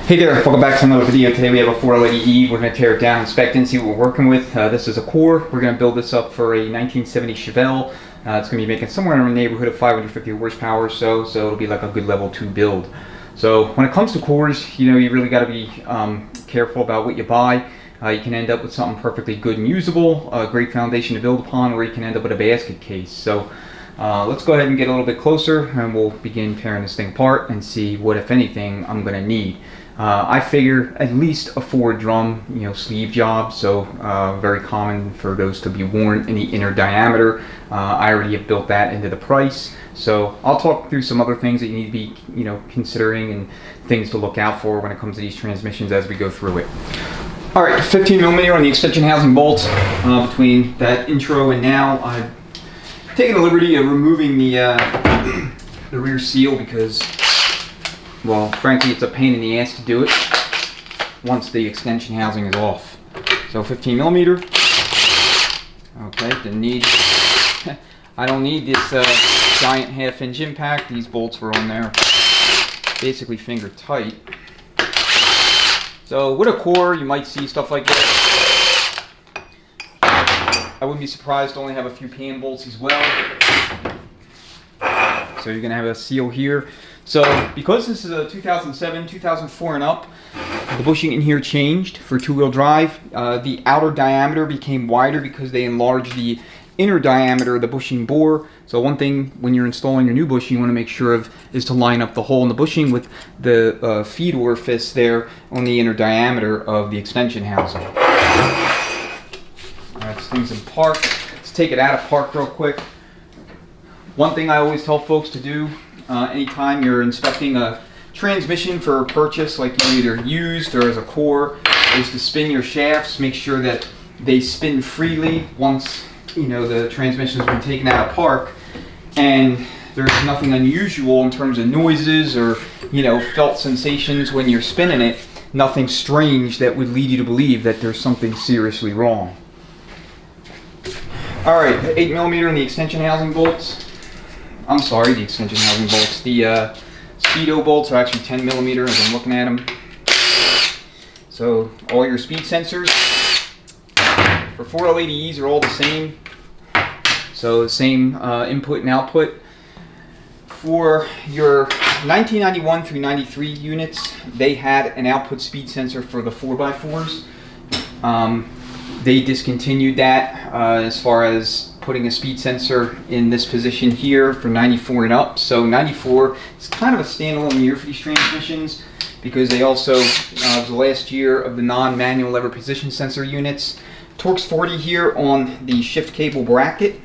Hey there, welcome back to another video. Today we have a 4LADE. We're going to tear it down, inspect it, and see what we're working with. This is a core. We're going to build this up for a 1970 Chevelle. It's going to be making somewhere in the neighborhood of 550 horsepower or so it'll be like a good level 2 build. So when it comes to cores, you really got to be careful about what you buy. You can end up with something perfectly good and usable, a great foundation to build upon, or you can end up with a basket case. So let's go ahead and get a little bit closer and we'll begin tearing this thing apart and see what, if anything, I'm going to need. I figure at least a 4-drum, sleeve job, so very common for those to be worn in the inner diameter. I already have built that into the price, so I'll talk through some other things that you need to be, considering and things to look out for when it comes to these transmissions as we go through it. All right, 15mm on the extension housing bolt. Between that intro and now, I've taken the liberty of removing the rear seal because, well, frankly, it's a pain in the ass to do it once the extension housing is off. So 15mm. Okay, didn't need. I don't need this giant half-inch impact. These bolts were on there basically finger tight. So with a core, you might see stuff like that. I wouldn't be surprised to only have a few pan bolts as well. So you're gonna have a seal here. So because this is a 2007, 2004 and up, the bushing in here changed for two-wheel drive. The outer diameter became wider because they enlarged the inner diameter of the bushing bore. So one thing when you're installing your new bushing you want to make sure of is to line up the hole in the bushing with the feed orifice there on the inner diameter of the extension housing. Alright, this thing's in park. Let's take it out of park real quick. One thing I always tell folks to do anytime you're inspecting a transmission for purchase, like either used or as a core, is to spin your shafts. Make sure that they spin freely once the transmission's been taken out of park, and there's nothing unusual in terms of noises or felt sensations when you're spinning it. Nothing strange that would lead you to believe that there's something seriously wrong. All right, 8mm in the extension housing bolts. I'm sorry, the extension housing bolts. The speedo bolts are actually 10mm as I'm looking at them. So all your speed sensors for 4LADEs are all the same. So the same input and output. For your 1991 through 93 units, they had an output speed sensor for the 4x4s. They discontinued that as far as putting a speed sensor in this position here for 94 and up. So 94 is kind of a standalone year for these transmissions because they also, was the last year of the non-manual lever position sensor units. Torx 40 here on the shift cable bracket.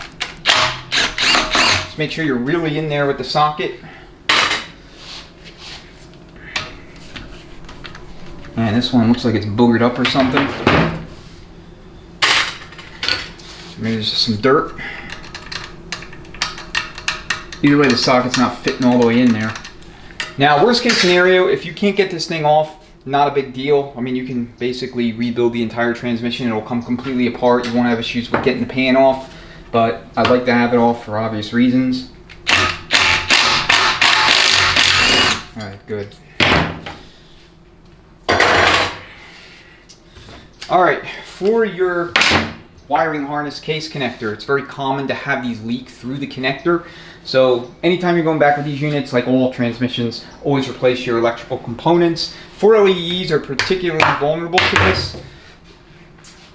Just make sure you're really in there with the socket. And this one looks like it's boogered up or something. Maybe there's just some dirt. Either way, the socket's not fitting all the way in there. Now, worst case scenario, if you can't get this thing off, not a big deal. I mean, you can basically rebuild the entire transmission. It'll come completely apart. You won't have issues with getting the pan off, but I'd like to have it off for obvious reasons. All right, good. All right, for your wiring harness case connector, it's very common to have these leak through the connector. So anytime you're going back with these units, like all transmissions, always replace your electrical components. 4LADEs are particularly vulnerable to this.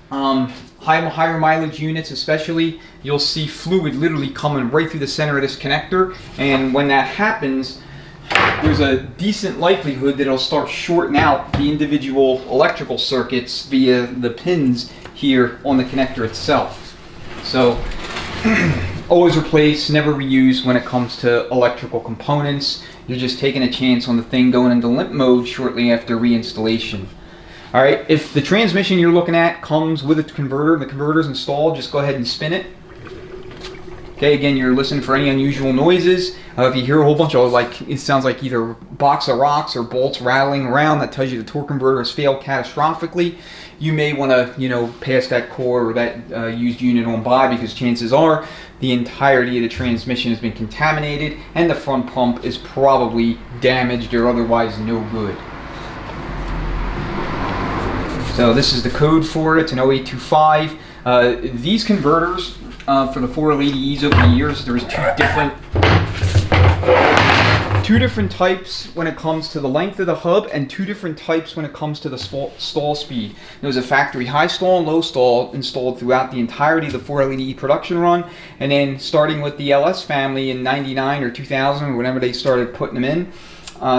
Higher mileage units especially, you'll see fluid literally coming right through the center of this connector, and when that happens, there's a decent likelihood that it'll start shorting out the individual electrical circuits via the pins here on the connector itself. So always replace, never reuse when it comes to electrical components. You're just taking a chance on the thing going into limp mode shortly after reinstallation. All right, if the transmission you're looking at comes with a converter, the converter's installed, just go ahead and spin it. Okay, again, you're listening for any unusual noises. If you hear a whole bunch of, like, it sounds like either a box of rocks or bolts rattling around, that tells you the torque converter has failed catastrophically. You may want to, you know, pass that core or that used unit on by, because chances are the entirety of the transmission has been contaminated and the front pump is probably damaged or otherwise no good. So this is the code for it. It's an 0825. These converters for the 480Es over the years, there's two different types when it comes to the length of the hub, and two different types when it comes to the stall speed. There's a factory high stall and low stall installed throughout the entirety of the 480E production run, and then starting with the LS family in 99 or 2000 or whenever they started putting them in,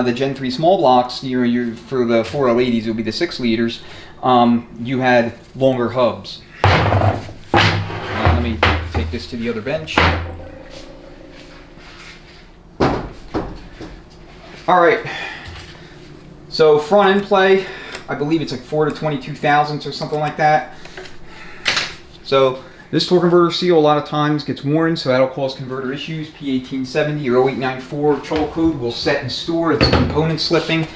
the Gen 3 small blocks, for the 480s, it would be the 6 liters, you had longer hubs. Let me take this to the other bench. Alright, so front end play, I believe it's like 4 to 22 thousandths or something like that. So this torque converter seal a lot of times gets worn, so that'll cause converter issues. P1870 or 0894 trouble code will set and store. It's a component slipping,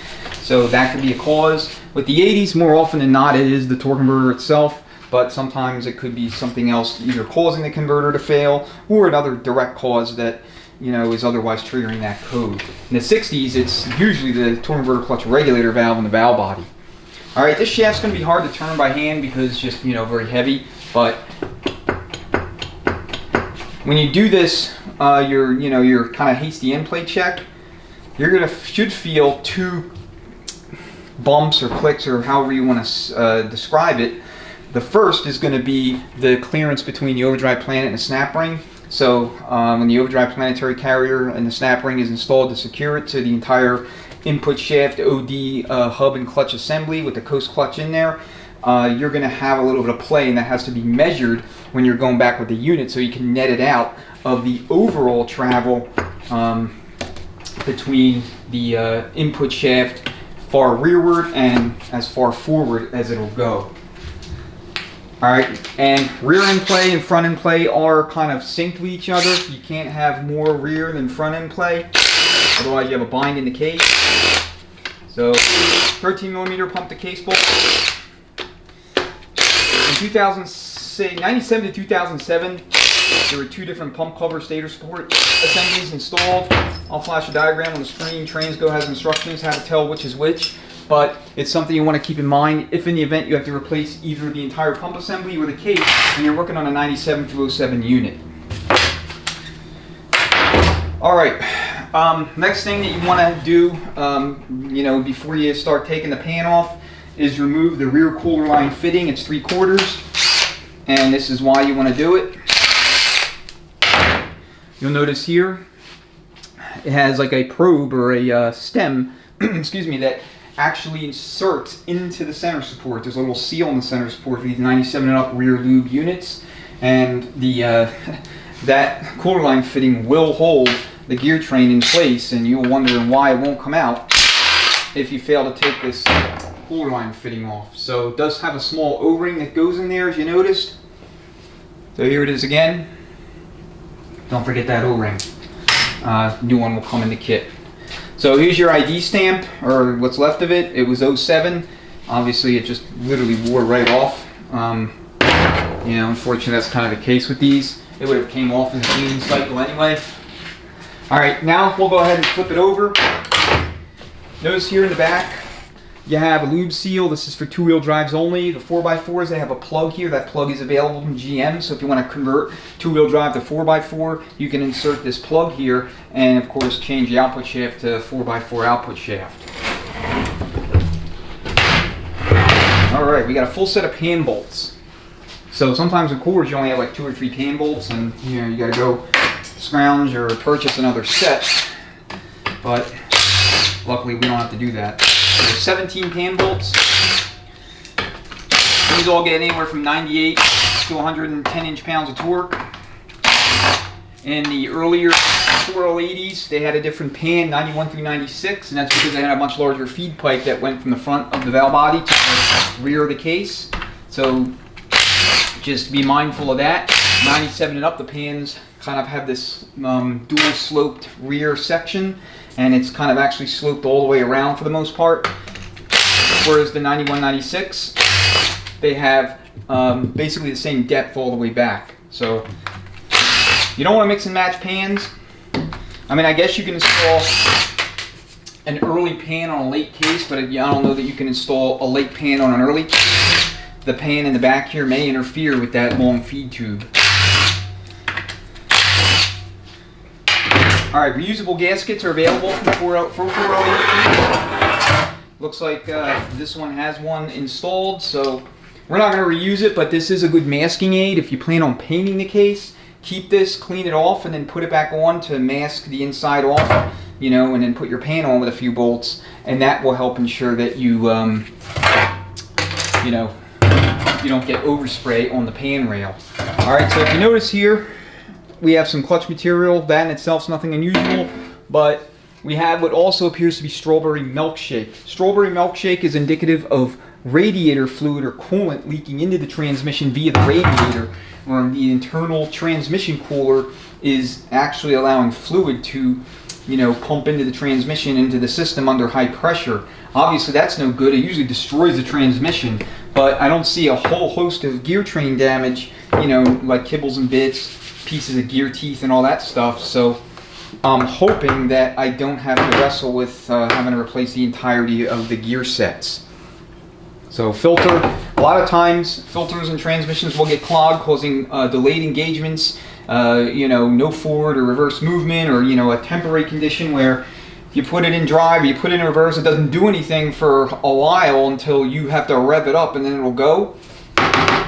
so that could be a cause. With the 80s, more often than not, it is the torque converter itself, but sometimes it could be something else either causing the converter to fail or another direct cause that, you know, is otherwise triggering that code. In the 60s, it's usually the torque converter clutch regulator valve in the valve body. All right, this shaft's going to be hard to turn by hand because it's just, you know, very heavy. But when you do this, your kind of hasty end plate check, you're should feel two bumps or clicks or however you want to describe it. The first is going to be the clearance between the Overdrive planet and the snap ring. So when the Overdrive planetary carrier and the snap ring is installed to secure it to the entire input shaft OD hub and clutch assembly with the coast clutch in there, you're going to have a little bit of play, and that has to be measured when you're going back with the unit so you can net it out of the overall travel between the input shaft far rearward and as far forward as it'll go. Alright, and rear end play and front end play are kind of synced with each other. You can't have more rear than front end play, otherwise you have a bind in the case. So 13mm pump to case bolt. In 97 to 2007, there were two different pump cover stator support assemblies installed. I'll flash a diagram on the screen. Transgo has instructions how to tell which is which. But it's something you want to keep in mind if in the event you have to replace either the entire pump assembly or the case when you're working on a 97 through 07 unit. Alright, next thing that you want to do before you start taking the pan off is remove the rear cooler line fitting. It's 3/4, and this is why you want to do it. You'll notice here it has like a probe or a stem excuse me, that actually inserts into the center support. There's a little seal in the center support for these 97 and up rear lube units, and the that cooler line fitting will hold the gear train in place, and you'll wonder why it won't come out if you fail to take this cooler line fitting off. So it does have a small O-ring that goes in there, as you noticed. So here it is again. Don't forget that O-ring. New one will come in the kit. So here's your ID stamp, or what's left of it. It was 07. Obviously, it just literally wore right off. Unfortunately, that's kind of the case with these. It would have came off in the cleaning cycle anyway. All right, now we'll go ahead and flip it over. Notice here in the back, you have a lube seal. This is for two-wheel drives only. The 4x4s, they have a plug here. That plug is available from GM. So if you want to convert two-wheel drive to 4x4, you can insert this plug here and, of course, change the output shaft to 4x4 output shaft. All right, we got a full set of pan bolts. So sometimes with cores, you only have like 2 or 3 pan bolts, and you got to go scrounge or purchase another set. But luckily, we don't have to do that. There's 17 pan bolts. These all get anywhere from 98 to 110 inch-pounds of torque. In the earlier 480s, they had a different pan, 91 through 96, and that's because they had a much larger feed pipe that went from the front of the valve body to the rear of the case. So just be mindful of that. 97 and up, the pans kind of have this dual sloped rear section, and it's kind of actually sloped all the way around for the most part. Whereas the 9196, they have basically the same depth all the way back. So you don't want to mix and match pans. I mean, I guess you can install an early pan on a late case, but I don't know that you can install a late pan on an early case. The pan in the back here may interfere with that long feed tube. Alright, reusable gaskets are available for 4L80. Looks like this one has one installed, so we're not going to reuse it, but this is a good masking aid. If you plan on painting the case, keep this, clean it off, and then put it back on to mask the inside off, you know, and then put your pan on with a few bolts, and that will help ensure that you, you know, you don't get overspray on the pan rail. Alright, so if you notice here, we have some clutch material. That in itself is nothing unusual, but we have what also appears to be strawberry milkshake. Strawberry milkshake is indicative of radiator fluid or coolant leaking into the transmission via the radiator, where the internal transmission cooler is actually allowing fluid to, you know, pump into the transmission, into the system under high pressure. Obviously that's no good. It usually destroys the transmission, but I don't see a whole host of gear train damage, you know, like kibbles and bits, pieces of gear teeth and all that stuff. So I'm hoping that I don't have to wrestle with having to replace the entirety of the gear sets. So filter, a lot of times filters and transmissions will get clogged, causing delayed engagements, you know, no forward or reverse movement, or, you know, a temporary condition where you put it in drive, you put it in reverse, it doesn't do anything for a while until you have to rev it up and then it'll go.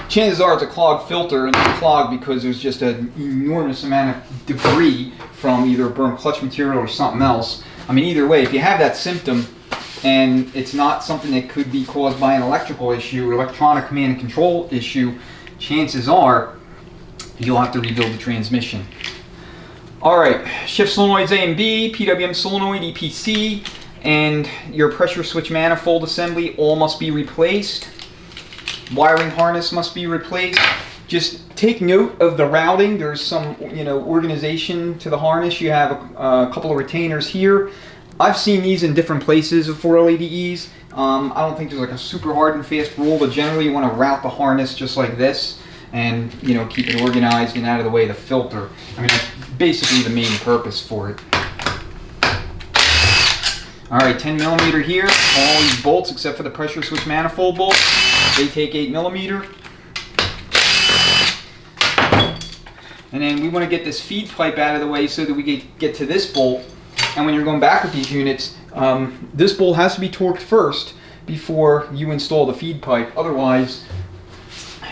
Chances are it's a clogged filter, and it's clogged because there's just an enormous amount of debris from either burnt clutch material or something else. I mean, either way, if you have that symptom and it's not something that could be caused by an electrical issue or electronic command and control issue, chances are you'll have to rebuild the transmission. Alright, shift solenoids A and B, PWM solenoid, EPC, and your pressure switch manifold assembly all must be replaced. Wiring harness must be replaced. Just take note of the routing. There's some, you know, organization to the harness. You have a couple of retainers here. I've seen these in different places of 4L80Es. I don't think there's like a super hard and fast rule, but generally you want to route the harness just like this, and, you know, keep it organized and out of the way of the filter. I mean, that's basically the main purpose for it. Alright, 10mm here. All these bolts except for the pressure switch manifold bolts, they take 8mm. And then we want to get this feed pipe out of the way so that we get to this bolt. And when you're going back with these units, this bolt has to be torqued first before you install the feed pipe. Otherwise,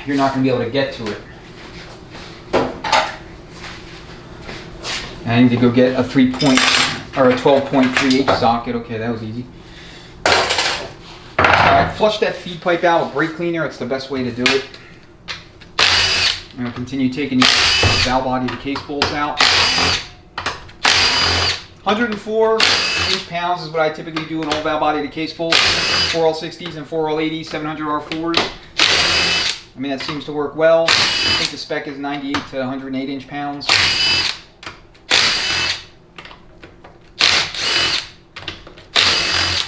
you're not going to be able to get to it. And I need to go get a 12.3H socket. Okay, that was easy. Alright, flush that feed pipe out with brake cleaner. It's the best way to do it. I'm going to continue taking these valve body to case bolts out. 104 inch-pounds is what I typically do in all valve body to case bolts. 4L60s and 4L80s, 700R4s. I mean, that seems to work well. I think the spec is 98 to 108 inch-pounds.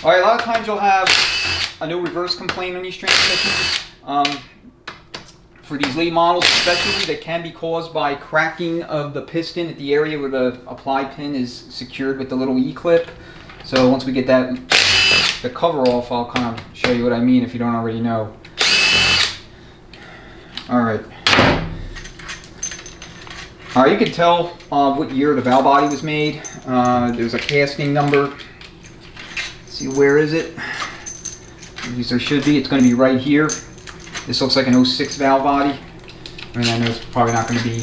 Alright, a lot of times you'll have a no reverse complaint on these transmissions. For these late models especially, that can be caused by cracking of the piston at the area where the apply pin is secured with the little E-clip. So once we get the cover off, I'll kind of show you what I mean if you don't already know. Alright. Alright, you can tell what year the valve body was made. There's a casting number. See, where is it? At least there should be. It's going to be right here. This looks like an 06 valve body. I mean, I know it's probably not going to be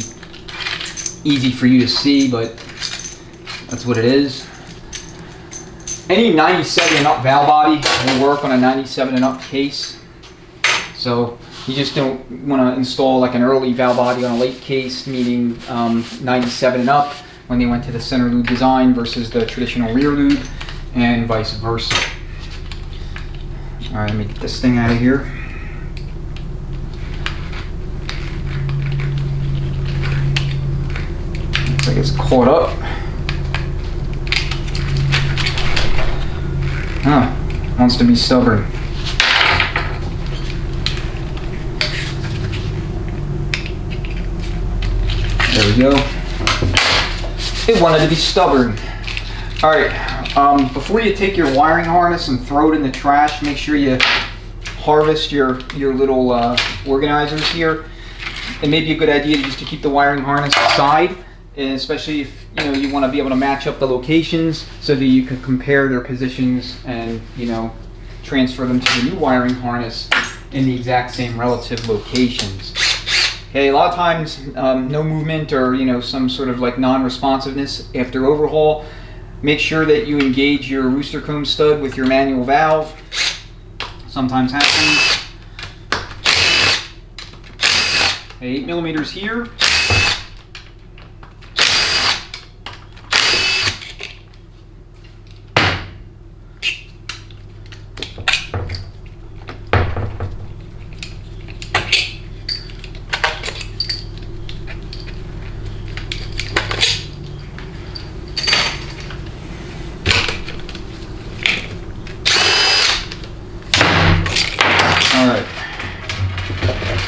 easy for you to see, but that's what it is. Any 97 and up valve body will work on a 97 and up case. So you just don't want to install like an early valve body on a late case, meaning 97 and up, when they went to the center lube design versus the traditional rear lube, and vice versa. Alright, let me get this thing out of here. it's caught up. Wants to be stubborn. There we go. It wanted to be stubborn. Alright, before you take your wiring harness and throw it in the trash, make sure you harvest your little organizers here. It may be a good idea just to keep the wiring harness aside, and especially if you want to be able to match up the locations so that you can compare their positions and transfer them to the new wiring harness in the exact same relative locations. Okay, a lot of times no movement or some sort of like non-responsiveness after overhaul. Make sure that you engage your rooster comb stud with your manual valve. Sometimes happens. 8mm here.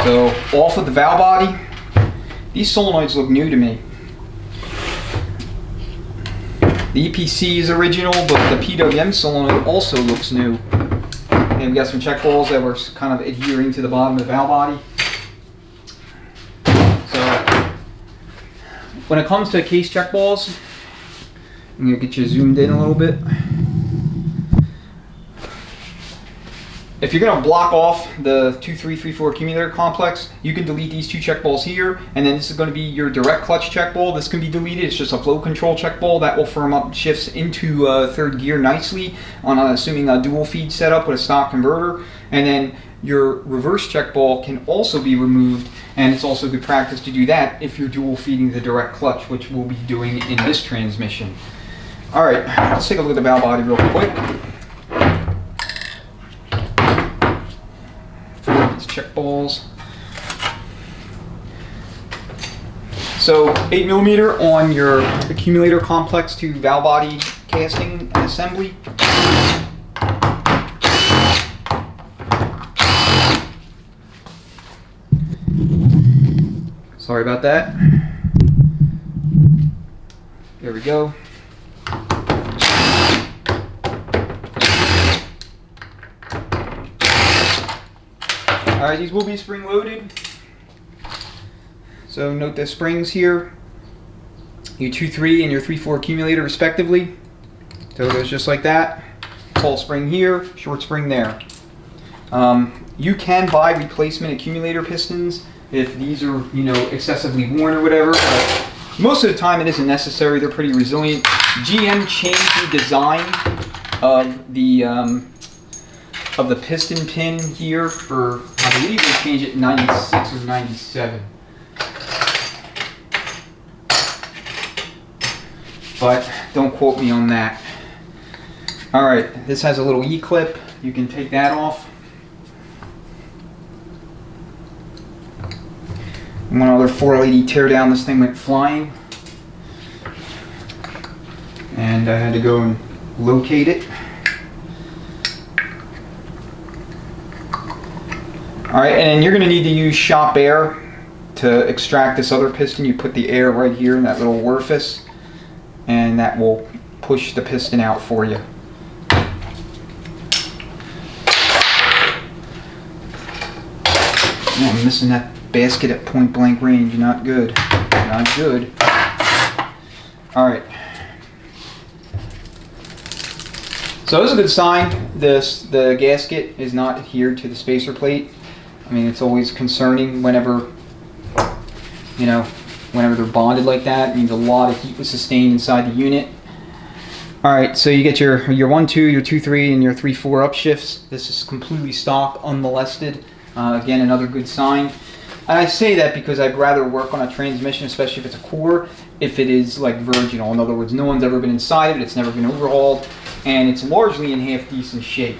So off with the valve body. These solenoids look new to me. The EPC is original, but the PWM solenoid also looks new. And we got some check balls that were kind of adhering to the bottom of the valve body. So when it comes to case check balls, I'm going to get you zoomed in a little bit. If you're going to block off the 2334 accumulator complex, you can delete these two check balls here, and then this is going to be your direct clutch check ball. This can be deleted. It's just a flow control check ball that will firm up shifts into third gear nicely on assuming a dual feed setup with a stock converter. And then your reverse check ball can also be removed, and it's also good practice to do that if you're dual feeding the direct clutch, which we'll be doing in this transmission. All right, let's take a look at the valve body real quick. Check balls. So 8mm on your accumulator complex to valve body casting and assembly. Sorry about that. There we go. Alright, these will be spring loaded. So note the springs here. Your 2.3 and your 3.4 accumulator respectively. So it goes just like that. Tall spring here, short spring there. You can buy replacement accumulator pistons if these are, excessively worn or whatever. But most of the time it isn't necessary. They're pretty resilient. GM changed the design of the piston pin here for, I believe they changed it in 96 or 97. But don't quote me on that. Alright, this has a little E-clip. You can take that off. One other 480 teardown, this thing went flying. And I had to go and locate it. Alright, and you're going to need to use shop air to extract this other piston. You put the air right here in that little orifice, and that will push the piston out for you. Oh, I'm missing that basket at point blank range. Not good. Not good. Alright. So this is a good sign. The gasket is not adhered to the spacer plate. I mean, it's always concerning whenever, whenever they're bonded like that. It means a lot of heat was sustained inside the unit. Alright, so you get your 1.2, your 2.3, and your 3.4 upshifts. This is completely stock, unmolested. Again, another good sign. And I say that because I'd rather work on a transmission, especially if it's a core, if it is like virginal. In other words, no one's ever been inside of it, it's never been overhauled, and it's largely in half decent shape.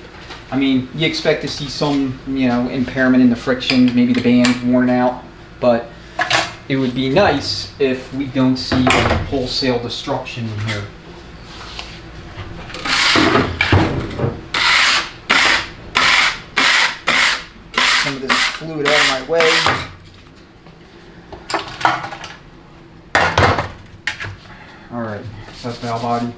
I mean, you expect to see some, impairment in the friction, maybe the band's worn out, but it would be nice if we don't see wholesale destruction in here. Some of this fluid out of my way. All right, so that's valve body.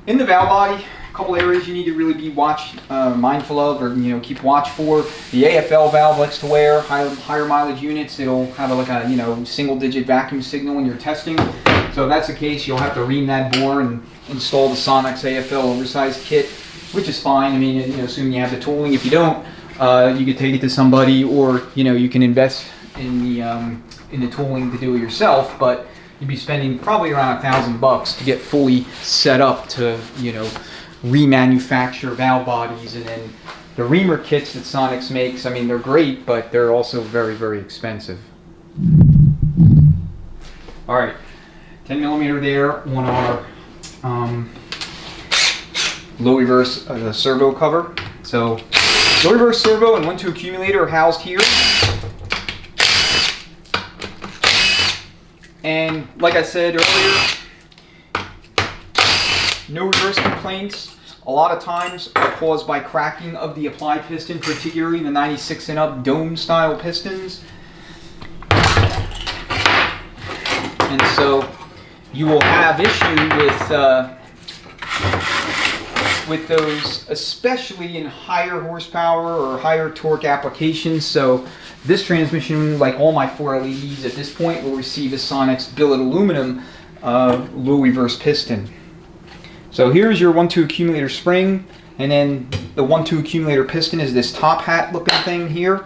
In the valve body, a couple areas you need to really be mindful of, or keep watch for. The AFL valve likes to wear higher mileage units. It'll have like a single-digit vacuum signal when you're testing. So if that's the case, you'll have to ream that bore and install the Sonex AFL oversized kit, which is fine. I mean, assuming you have the tooling. If you don't, you could take it to somebody, or you can invest in the tooling to do it yourself. But you'd be spending probably around $1,000 to get fully set up to remanufacture valve bodies. And then the reamer kits that Sonex makes, I mean, they're great, but they're also very, very expensive. All right, 10 millimeter there on our low reverse servo cover. So low reverse servo and 1-2 accumulator are housed here. And like I said earlier, no reverse complaints. A lot of times are caused by cracking of the applied piston, particularly the 96 and up dome style pistons. And so you will have issue with those, especially in higher horsepower or higher torque applications. So this transmission, like all my 4 LEDs at this point, will receive a Sonex billet aluminum low reverse piston. So here's your 1-2 accumulator spring, and then the 1-2 accumulator piston is this top hat looking thing here.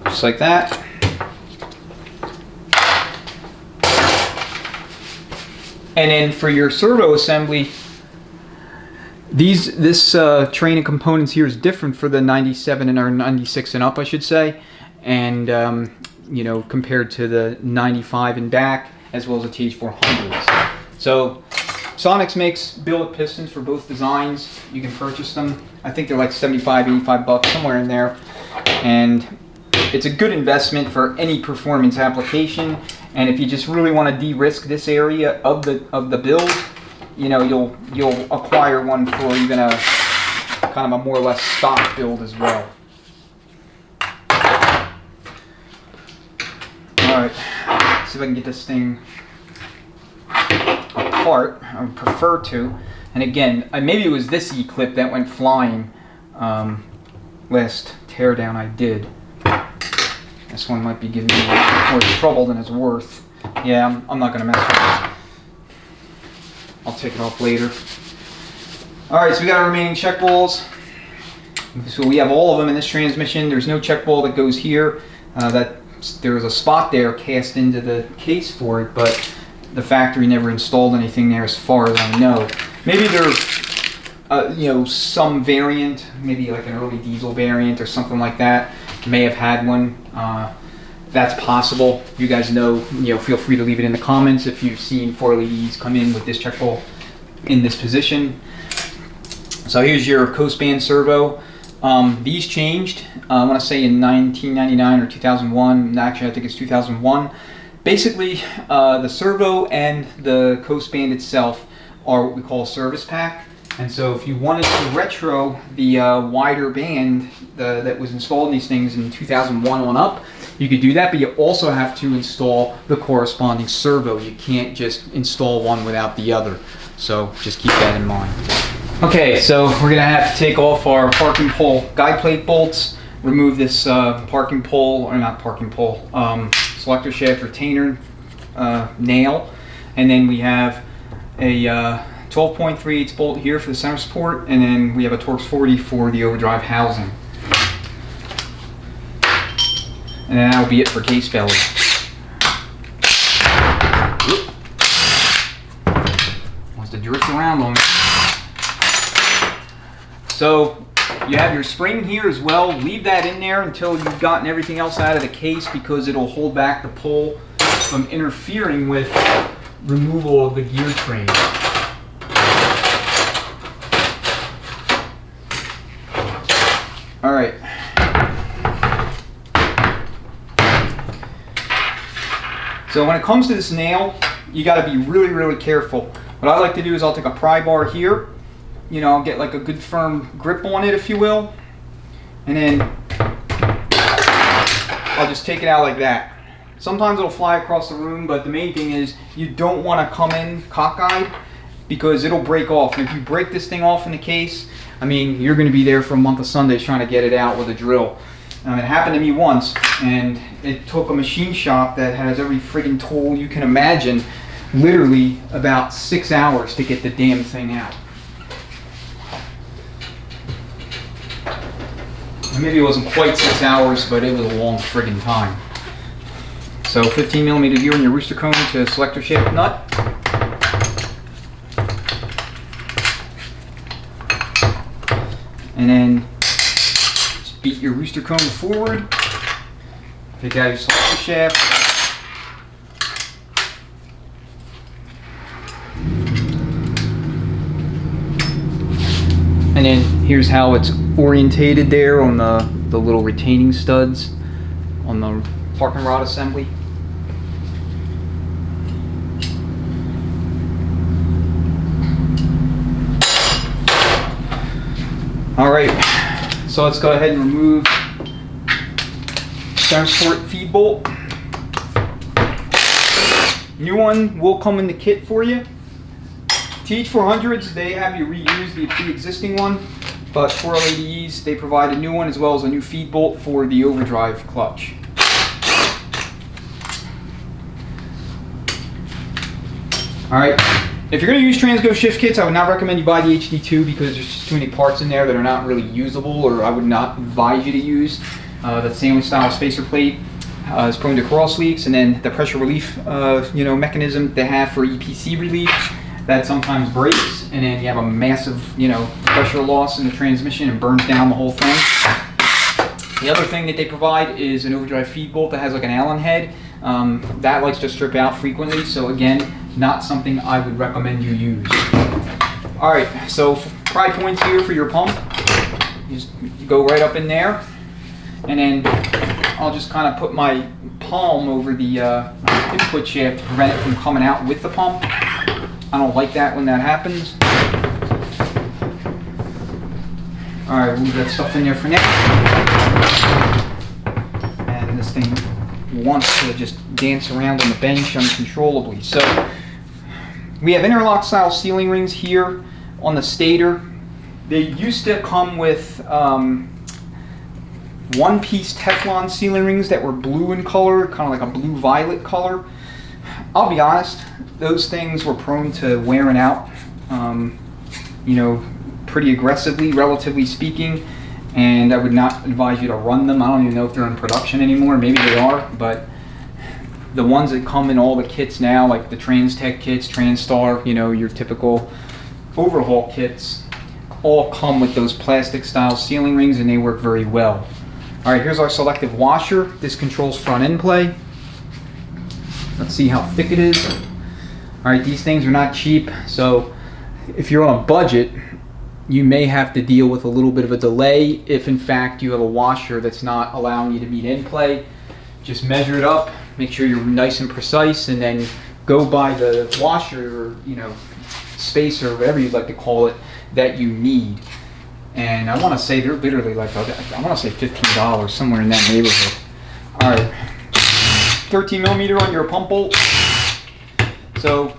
Just like that. And then for your servo assembly, this train of components here is different for the 97 and or 96 and up, I should say, and compared to the 95 and back, as well as the TH400s. So Sonex makes billet pistons for both designs. You can purchase them. I think they're like $75, $85, somewhere in there, and it's a good investment for any performance application. And if you just really want to de-risk this area of the build, you'll acquire one for even a kind of a more or less stock build as well. All right, let's see if I can get this thing apart. I would prefer to. And again, maybe it was this E-clip that went flying last teardown I did. This one might be giving me more trouble than it's worth. Yeah, I'm not going to mess with it. I'll take it off later. Alright, so we got our remaining check balls. So we have all of them in this transmission. There's no check ball that goes here. There's a spot there cast into the case for it, but the factory never installed anything there as far as I know. Maybe there's some variant, maybe like an early diesel variant or something like that, may have had one. That's possible. You guys know, feel free to leave it in the comments if you've seen 4 LEDs come in with this check ball in this position. So here's your coast band servo. These changed, I want to say in 1999 or 2001. Actually, I think it's 2001. Basically, the servo and the coast band itself are what we call a service pack. And so if you wanted to retro the wider band that was installed in these things in 2001 on up, you could do that, but you also have to install the corresponding servo. You can't just install one without the other. So just keep that in mind. Okay, so we're going to have to take off our parking pole guide plate bolts, remove this parking pole, or not parking pole, selector shaft retainer nail, and then we have a 12.3/8 bolt here for the center support, and then we have a Torx 40 for the overdrive housing. And then that'll be it for case belly. Wants to drift around on me. So you have your spring here as well. Leave that in there until you've gotten everything else out of the case, because it'll hold back the pole from interfering with removal of the gear train. All right. So when it comes to this nail, you got to be really, really careful. What I like to do is I'll take a pry bar here, you know, I'll get like a good firm grip on it, if you will, and then I'll just take it out like that. Sometimes it'll fly across the room, but the main thing is you don't want to come in cockeyed because it'll break off. And if you break this thing off in the case, I mean, you're going to be there for a month of Sundays trying to get it out with a drill. It happened to me once, and it took a machine shop that has every friggin' tool you can imagine, literally about 6 hours to get the damn thing out. And maybe it wasn't quite 6 hours, but it was a long friggin' time. So 15mm gear in your rooster cone to selector shaft nut. And then just beat your rooster cone forward. Take out your selector shaft. And then here's how it's orientated there on the little retaining studs on the parking rod assembly. All right, so let's go ahead and remove center support feed bolt. New one will come in the kit for you. TH400s, they have you reuse the pre-existing one, but 4L80Es, they provide a new one as well as a new feed bolt for the Overdrive clutch. All right. If you're going to use Transgo shift kits, I would not recommend you buy the HD2 because there's just too many parts in there that are not really usable, or I would not advise you to use. The sandwich style spacer plate is prone to cross leaks, and then the pressure relief mechanism they have for EPC relief, that sometimes breaks, and then you have a massive pressure loss in the transmission and burns down the whole thing. The other thing that they provide is an Overdrive feed bolt that has like an Allen head. That likes to strip out frequently, so again, not something I would recommend you use. Alright, so pry points here for your pump. You just go right up in there, and then I'll just kind of put my palm over the input shaft to prevent it from coming out with the pump. I don't like that when that happens. Alright, we'll leave that stuff in there for now. And this thing wants to just dance around on the bench uncontrollably. So we have interlock style sealing rings here on the Stator. They used to come with one-piece Teflon sealing rings that were blue in color, kind of like a blue-violet color. I'll be honest, those things were prone to wearing out, pretty aggressively, relatively speaking, and I would not advise you to run them. I don't even know if they're in production anymore. Maybe they are, but the ones that come in all the kits now, like the TransTech kits, TransStar, your typical overhaul kits, all come with those plastic style sealing rings, and they work very well. All right, here's our selective washer. This controls front end play. Let's see how thick it is. All right, these things are not cheap, so if you're on a budget, you may have to deal with a little bit of a delay if in fact you have a washer that's not allowing you to meet end play. Just measure it up, make sure you're nice and precise, and then go buy the washer or spacer, or whatever you'd like to call it, that you need. And I want to say they're literally like, I want to say $15, somewhere in that neighborhood. All right, 13mm on your pump bolt. So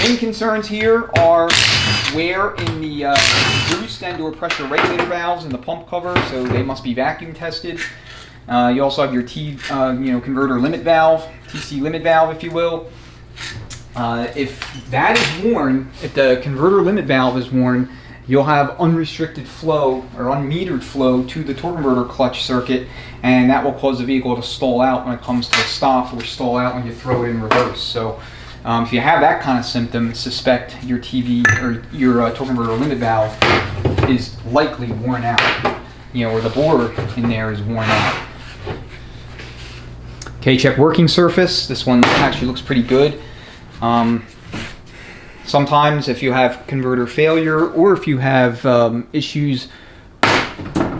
main concerns here are wear in the boost and or pressure regulator valves in the pump cover, so they must be vacuum tested. You also have your converter limit valve, TC limit valve, if you will. If that is worn, if the converter limit valve is worn, you'll have unrestricted flow or unmetered flow to the torque converter clutch circuit, and that will cause the vehicle to stall out when it comes to a stop, or stall out when you throw it in reverse. So if you have that kind of symptom, suspect your TV or your torque converter limit valve is likely worn out, or the bore in there is worn out. Okay, check working surface. This one actually looks pretty good. Sometimes if you have converter failure, or if you have issues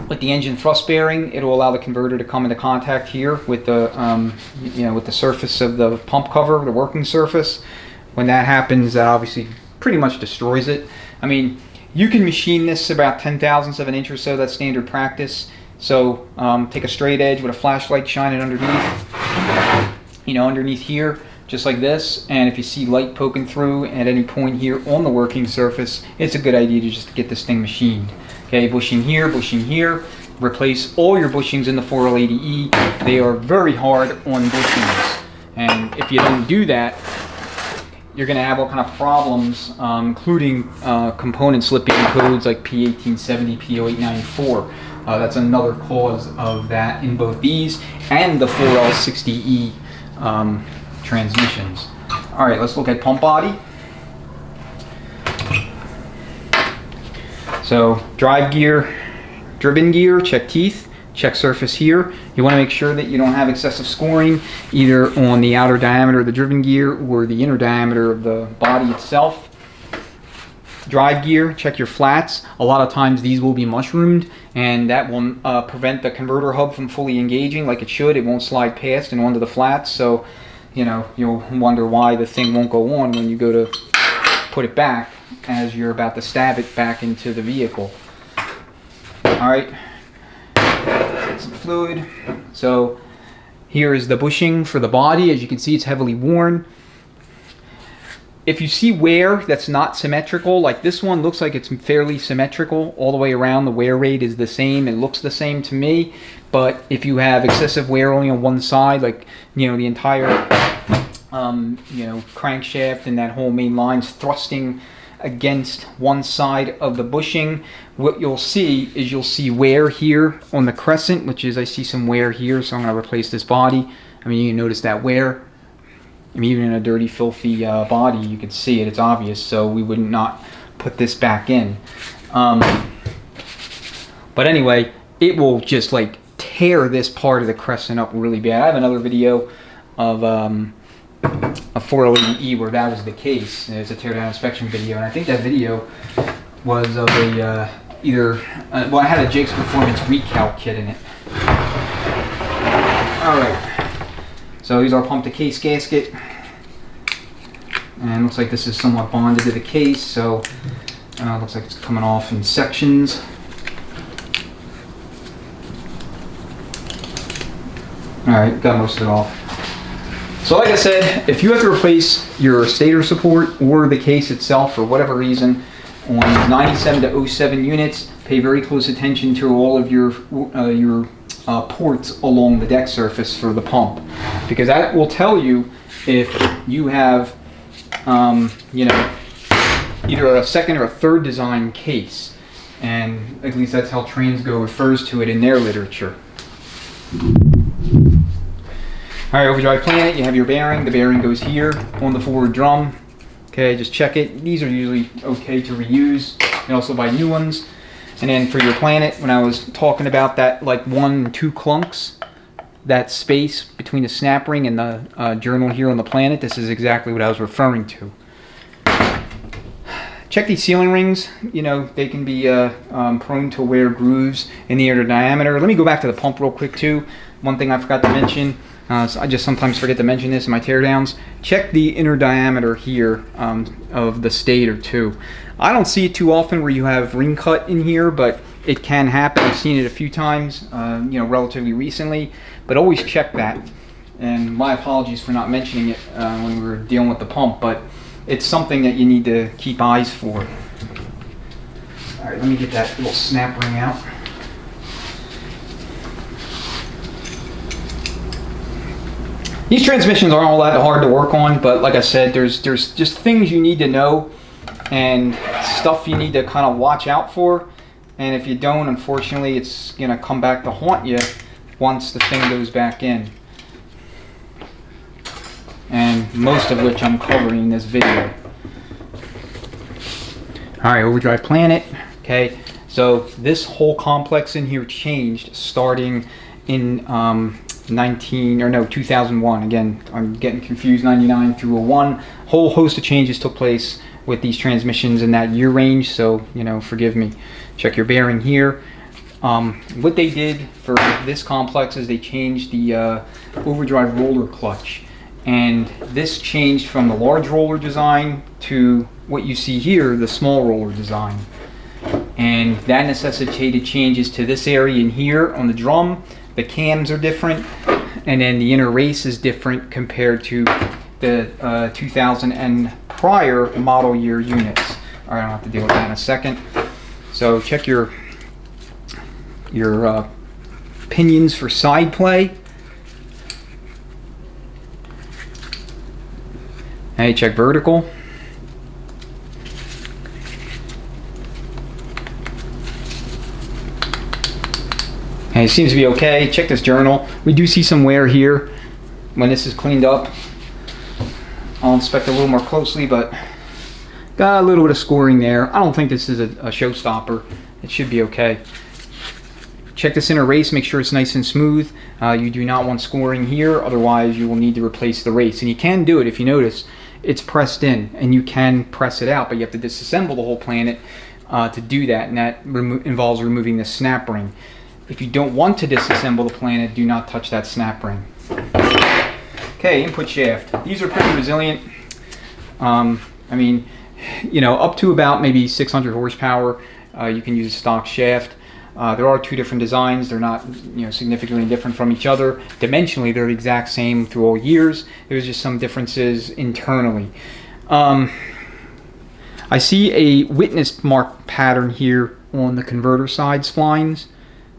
with the engine thrust bearing, it'll allow the converter to come into contact here with the with the surface of the pump cover, the working surface. When that happens, that obviously pretty much destroys it. I mean, you can machine this about 10/1000ths of an inch or so. That's standard practice. So take a straight edge with a flashlight, shine it underneath, underneath here, just like this. And if you see light poking through at any point here on the working surface, it's a good idea to just get this thing machined. Okay, bushing here, replace all your bushings in the 4L80E. They are very hard on bushings, and if you don't do that, you're going to have all kind of problems, including component slipping codes like P1870, P0894. That's another cause of that in both these and the 4L60E transmissions. All right, let's look at pump body. So drive gear, driven gear, check teeth, check surface here. You want to make sure that you don't have excessive scoring either on the outer diameter of the driven gear or the inner diameter of the body itself. Drive gear, check your flats. A lot of times these will be mushroomed, and that will prevent the converter hub from fully engaging like it should. It won't slide past and onto the flats, so you'll wonder why the thing won't go on when you go to put it back as you're about to stab it back into the vehicle. Alright, some fluid. So here is the bushing for the body. As you can see, it's heavily worn. If you see wear that's not symmetrical, like this one looks like it's fairly symmetrical all the way around, the wear rate is the same, it looks the same to me. But if you have excessive wear only on one side, like the entire crankshaft and that whole main line's thrusting against one side of the bushing, what you'll see is you'll see wear here on the crescent, which is, I see some wear here, so I'm going to replace this body. I mean, you can notice that wear. I mean, even in a dirty, filthy body, you can see it, it's obvious, so we would not put this back in. But anyway, it will just like tear this part of the crescent up really bad. I have another video of a 4L80E where that was the case. It's a teardown inspection video, and I think that video was of a well, I had a Jake's Performance recalc kit in it. Alright, so here's our pump to case gasket, and looks like this is somewhat bonded to the case, so looks like it's coming off in sections. Alright, got most of it off. So like I said, if you have to replace your stator support or the case itself for whatever reason on 97 to 07 units, pay very close attention to all of your ports along the deck surface for the pump, because that will tell you if you have either a second or a third design case, and at least that's how Transgo refers to it in their literature. Alright, Overdrive Planet, you have your bearing. The bearing goes here on the forward drum. Okay, just check it. These are usually okay to reuse. You can also buy new ones. And then for your Planet, when I was talking about that like 1 and 2 clunks, that space between the snap ring and the journal here on the Planet, this is exactly what I was referring to. Check these sealing rings. They can be prone to wear grooves in the inner diameter. Let me go back to the pump real quick too. One thing I forgot to mention. So I just sometimes forget to mention this in my teardowns. Check the inner diameter here of the stator too. I don't see it too often where you have ring cut in here, but it can happen. I've seen it a few times, relatively recently. But always check that. And my apologies for not mentioning it when we were dealing with the pump, but it's something that you need to keep eyes for. All right, let me get that little snap ring out. These transmissions aren't all that hard to work on, but like I said, there's just things you need to know and stuff you need to kind of watch out for. And if you don't, unfortunately, it's going to come back to haunt you once the thing goes back in. And most of which I'm covering in this video. Alright, Overdrive Planet. Okay, so this whole complex in here changed starting in 2001. Again, I'm getting confused, 99 through 01. Whole host of changes took place with these transmissions in that year range, so forgive me. Check your bearing here. What they did for this complex is they changed the Overdrive roller clutch, and this changed from the large roller design to what you see here, the small roller design. And that necessitated changes to this area in here on the drum. The cams are different, and then the inner race is different compared to the 2000 and prior model year units. All right, I'll have to deal with that in a second. So check your pinions for side play. Hey, check vertical. And it seems to be okay. Check this journal. We do see some wear here. When this is cleaned up, I'll inspect a little more closely, but got a little bit of scoring there. I don't think this is a showstopper. It should be okay. Check this inner race, make sure it's nice and smooth. You do not want scoring here, otherwise you will need to replace the race. And you can do it if you notice. It's pressed in, and you can press it out, but you have to disassemble the whole planet to do that, and that involves removing the snap ring. If you don't want to disassemble the planet, do not touch that snap ring. Okay, input shaft. These are pretty resilient. I mean, you know, up to about maybe 600 horsepower, you can use a stock shaft. There are two different designs. They're not, you know, significantly different from each other. Dimensionally, they're the exact same through all years. There's just some differences internally. I see a witness mark pattern here on the converter side splines.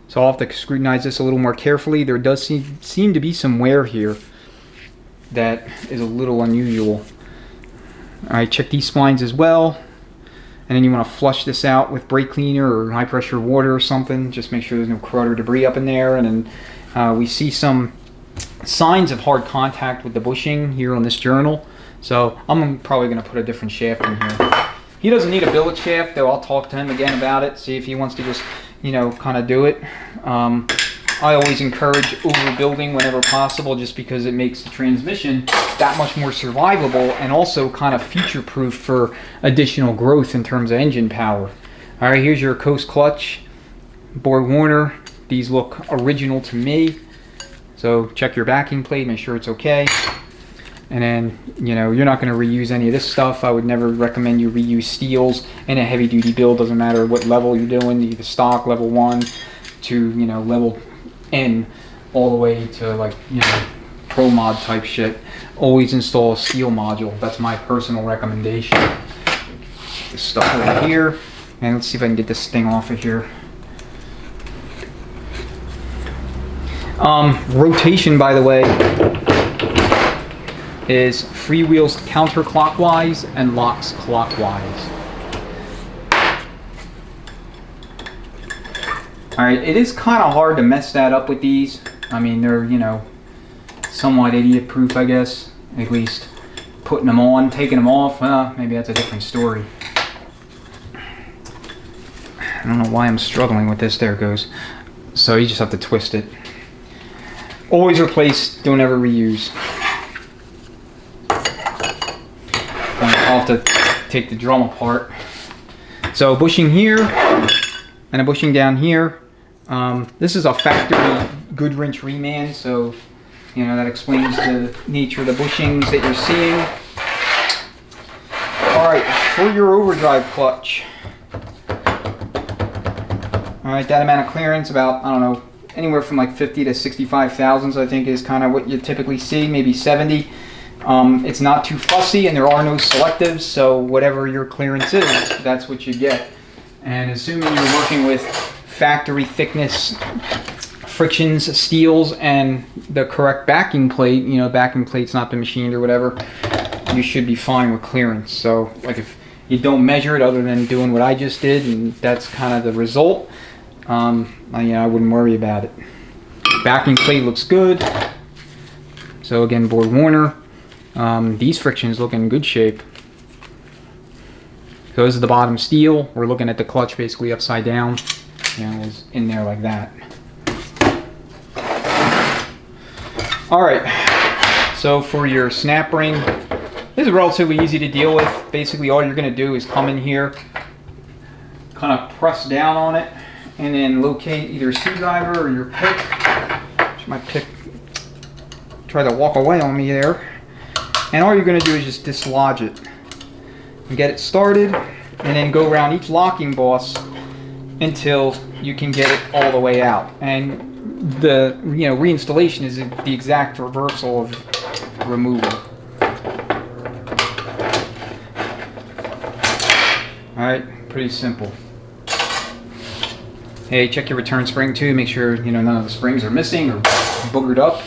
So I'll have to scrutinize this a little more carefully. There does seem to be some wear here that is a little unusual. All right, check these splines as well. And then you want to flush this out with brake cleaner or high pressure water or something. Just make sure there's no crud or debris up in there. And then we see some signs of hard contact with the bushing here on this journal. So I'm probably going to put a different shaft in here. He doesn't need a billet shaft, though. I'll talk to him again about it, see if he wants to just, you know, kind of do it. I always encourage overbuilding whenever possible, just because it makes the transmission that much more survivable and also kind of future-proof for additional growth in terms of engine power. All right, here's your Coast clutch, Borg Warner. These look original to me. So check your backing plate, make sure it's okay. And then, you know, you're not going to reuse any of this stuff. I would never recommend you reuse steels in a heavy duty build. Doesn't matter what level you're doing, either stock, level 1 to, you know, level N, all the way to, like, you know, pro mod type shit. Always install a steel module. That's my personal recommendation. This stuff over here. And let's see if I can get this thing off of here. Rotation, by the way, is freewheels counterclockwise and locks clockwise. Alright, it is kind of hard to mess that up with these. I mean, they're, you know, somewhat idiot proof, I guess. At least putting them on, taking them off, maybe that's a different story. I don't know why I'm struggling with this. There it goes. So you just have to twist it. Always replace, don't ever reuse. I'll have to take the drum apart. So bushing here and a bushing down here. This is a factory Goodwrich reman, so you know that explains the nature of the bushings that you're seeing. Alright, for your overdrive clutch. Alright, that amount of clearance, about, I don't know, anywhere from like 50 to 65 thousandths, I think, is kind of what you typically see, maybe 70. It's not too fussy, and there are no selectives, so whatever your clearance is, that's what you get. And assuming you're working with factory thickness frictions, steels, and the correct backing plate, you know, backing plate's not been machined or whatever, you should be fine with clearance. So, like, if you don't measure it other than doing what I just did, and that's kind of the result, I wouldn't worry about it. Backing plate looks good. So again, Borg Warner. These frictions look in good shape. So this is the bottom steel. We're looking at the clutch basically upside down. You know, it's in there like that. Alright, so for your snap ring, this is relatively easy to deal with. Basically all you're going to do is come in here, kind of press down on it, and then locate either a screwdriver or your pick. My pick tried to walk away on me there. And all you're going to do is just dislodge it and get it started, and then go around each locking boss until you can get it all the way out. And the reinstallation is the exact reversal of removal. Alright, pretty simple. Hey, check your return spring too, make sure none of the springs are missing or boogered up.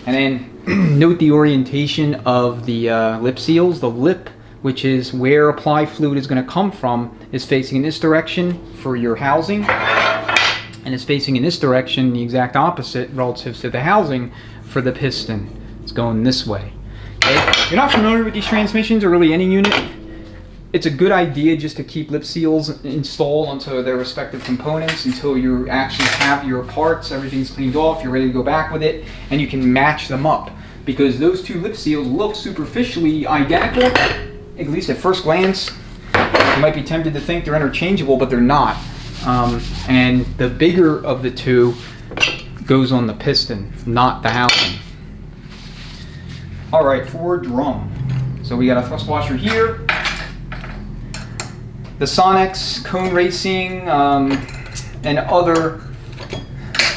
And then note the orientation of the lip seals. The lip, which is where apply fluid is going to come from, is facing in this direction for your housing, and it's facing in this direction, the exact opposite relative to the housing for the piston. It's going this way. Okay? If you're not familiar with these transmissions or really any unit, it's a good idea just to keep lip seals installed onto their respective components until you actually have your parts, everything's cleaned off, you're ready to go back with it, and you can match them up. Because those two lip seals look superficially identical, at least at first glance. You might be tempted to think they're interchangeable, but they're not. And the bigger of the two goes on the piston, not the housing. Alright, for drum. So we got a thrust washer here. The Sonex, Cone Racing, and other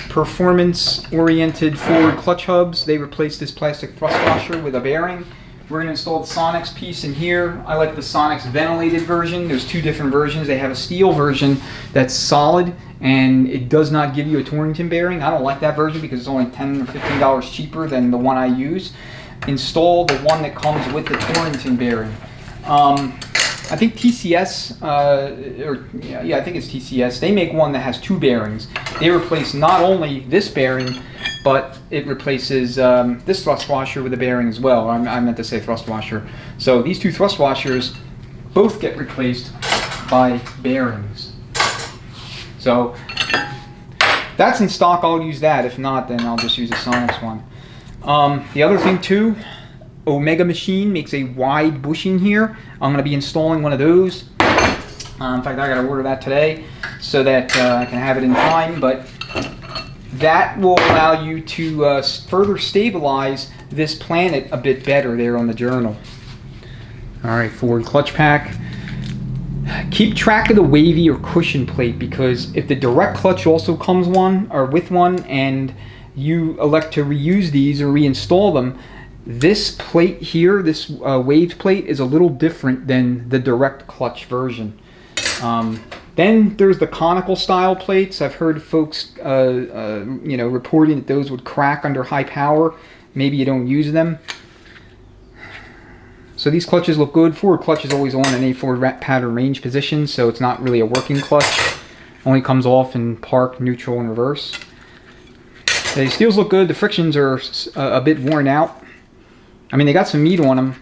performance-oriented forward clutch hubs, they replaced this plastic thrust washer with a bearing. We're going to install the Sonex piece in here. I like the Sonex ventilated version. There's two different versions. They have a steel version that's solid, and it does not give you a Torrington bearing. I don't like that version because it's only $10 or $15 cheaper than the one I use. Install the one that comes with the Torrington bearing. I think TCS, I think it's TCS, they make one that has two bearings. They replace not only this bearing, but it replaces this thrust washer with a bearing as well. I meant to say thrust washer. So these two thrust washers both get replaced by bearings. So that's in stock, I'll use that. If not, then I'll just use a Sonex one. The other thing too, Omega Machine makes a wide bushing here. I'm going to be installing one of those. In fact, I got to order that today so that I can have it in time. But that will allow you to further stabilize this Planet a bit better there on the journal. Alright, forward clutch pack. Keep track of the wavy or cushion plate, because if the direct clutch also comes with one and you elect to reuse these or reinstall them, this plate here, this waved plate, is a little different than the direct clutch version. Then there's the conical style plates. I've heard folks reporting that those would crack under high power. Maybe you don't use them. So these clutches look good. Forward clutch is always on in a forward pattern range position, so it's not really a working clutch. Only comes off in park, neutral, and reverse. The steels look good. The frictions are a bit worn out. I mean, they got some meat on them.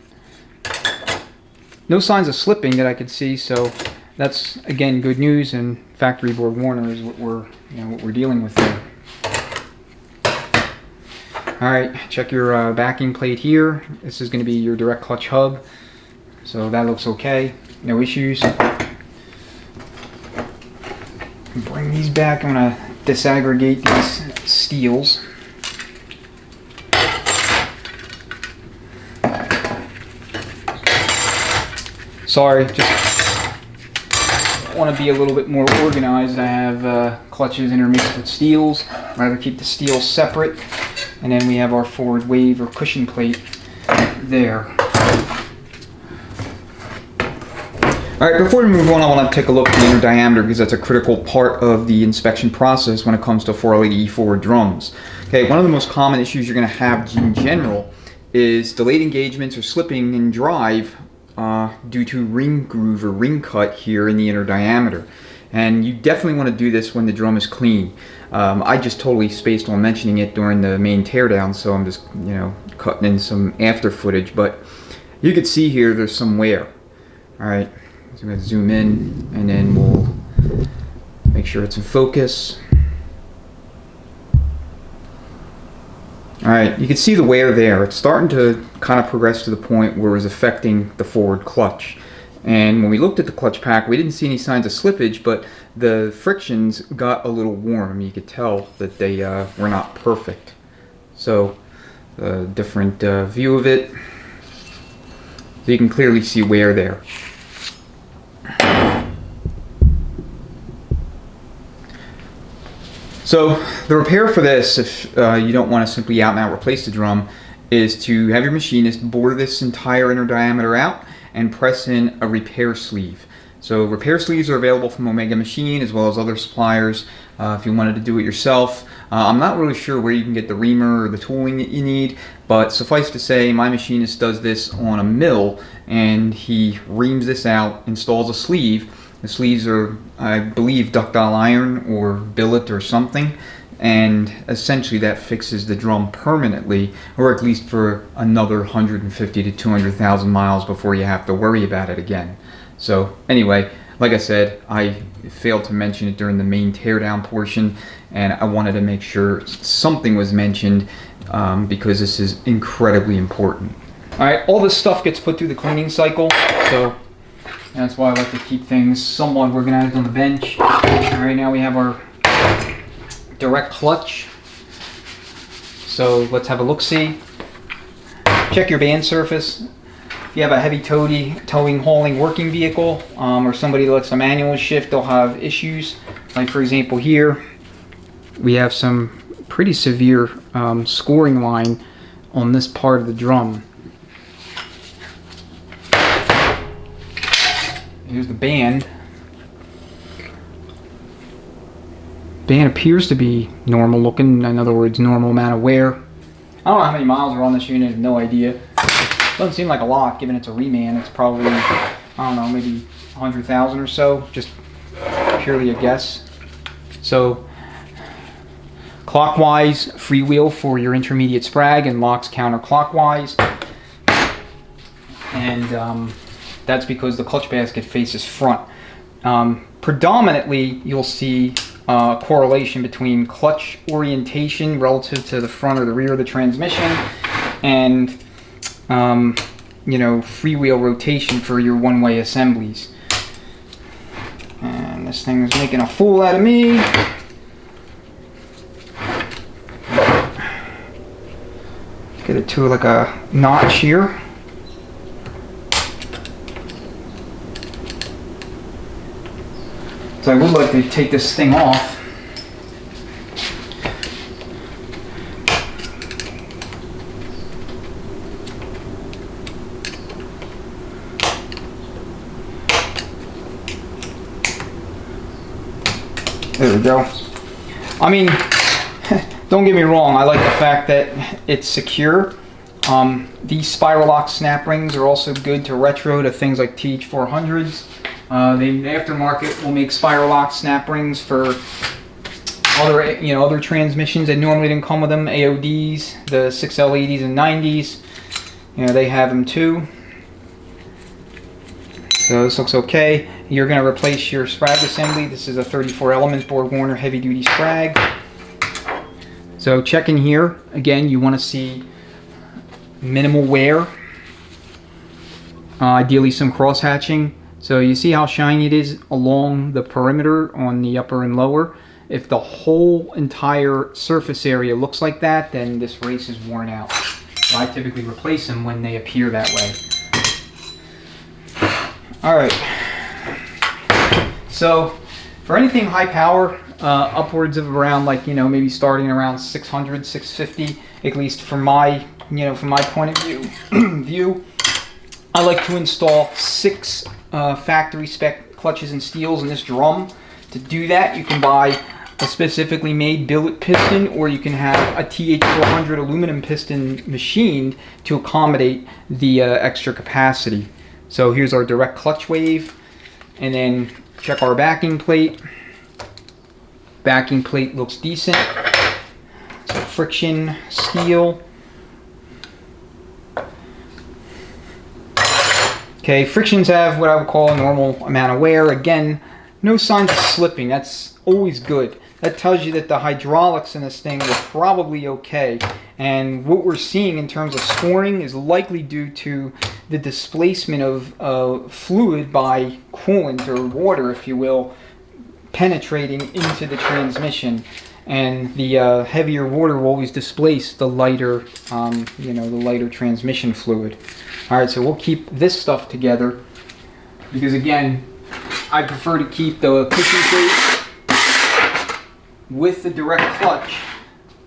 No signs of slipping that I could see, so that's, again, good news, and factory board Warner is what we're dealing with there. Alright, check your backing plate here. This is going to be your direct clutch hub, so that looks okay. No issues. Bring these back. I'm going to disaggregate these steels. Sorry, just want to be a little bit more organized. I have clutches intermixed with steels. I'd rather keep the steels separate. And then we have our forward wave or cushion plate there. Alright, before we move on, I want to take a look at the inner diameter, because that's a critical part of the inspection process when it comes to 480E forward drums. Okay, one of the most common issues you're going to have in general is delayed engagements or slipping in drive due to ring groove or ring cut here in the inner diameter. And you definitely want to do this when the drum is clean. I just totally spaced on mentioning it during the main teardown, so I'm just, cutting in some after footage. But you can see here there's some wear. Alright, so I'm going to zoom in, and then we'll make sure it's in focus. Alright, you can see the wear there. It's starting to kind of progress to the point where it's affecting the forward clutch. And when we looked at the clutch pack, we didn't see any signs of slippage, but the frictions got a little warm. You could tell that they were not perfect. So, a different view of it. So you can clearly see wear there. So, the repair for this, if you don't want to simply out and out replace the drum, is to have your machinist bore this entire inner diameter out and press in a repair sleeve. So repair sleeves are available from Omega Machine as well as other suppliers if you wanted to do it yourself. I'm not really sure where you can get the reamer or the tooling that you need, but suffice to say my machinist does this on a mill, and he reams this out, installs a sleeve. The sleeves are, I believe, ductile iron or billet or something, and essentially that fixes the drum permanently, or at least for another 150 to 200,000 miles before you have to worry about it again. So anyway, like I said, I failed to mention it during the main teardown portion, and I wanted to make sure something was mentioned because this is incredibly important. Alright, all this stuff gets put through the cleaning cycle, so that's why I like to keep things somewhat organized on the bench. Alright, now we have our direct clutch. So let's have a look-see. Check your band surface. If you have a heavy towing, hauling, working vehicle, or somebody that likes a manual shift, they'll have issues. Like for example here, we have some pretty severe scoring line on this part of the drum. Here's the band. Band appears to be normal looking, in other words, normal amount of wear. I don't know how many miles are on this unit, I have no idea. Doesn't seem like a lot, given it's a reman. It's probably, I don't know, maybe 100,000 or so, just purely a guess. So, clockwise freewheel for your intermediate sprag, and locks counterclockwise. And that's because the clutch basket faces front. Predominantly, you'll see correlation between clutch orientation relative to the front or the rear of the transmission and you know, freewheel rotation for your one-way assemblies. And this thing is making a fool out of me. Get it to like a notch here. So I would like to take this thing off. There we go. I mean, don't get me wrong, I like the fact that it's secure. These spiral lock snap rings are also good to retro to things like TH400s. The aftermarket will make spiral lock snap rings for other transmissions that normally didn't come with them. AODs, the 6L80s and 90s, they have them too. So this looks okay. You're going to replace your Sprag assembly. This is a 34 elements Borg Warner heavy duty Sprag. So check in here. Again, you want to see minimal wear. Ideally some cross hatching. So you see how shiny it is along the perimeter on the upper and lower. If the whole entire surface area looks like that, then this race is worn out. So I typically replace them when they appear that way. Alright. So for anything high power, upwards of around maybe starting around 600, 650, at least from my point of view, I like to install 6 factory spec clutches and steels in this drum. To do that, you can buy a specifically made billet piston, or you can have a TH400 aluminum piston machined to accommodate the extra capacity. So here's our direct clutch wave, and then check our backing plate. Backing plate looks decent. So friction steel. Okay, frictions have what I would call a normal amount of wear. Again, no signs of slipping. That's always good. That tells you that the hydraulics in this thing were probably okay. And what we're seeing in terms of scoring is likely due to the displacement of fluid by coolant or water, if you will, penetrating into the transmission. And the heavier water will always displace the lighter, the lighter transmission fluid. All right, so we'll keep this stuff together because, again, I prefer to keep the cushion plate with the direct clutch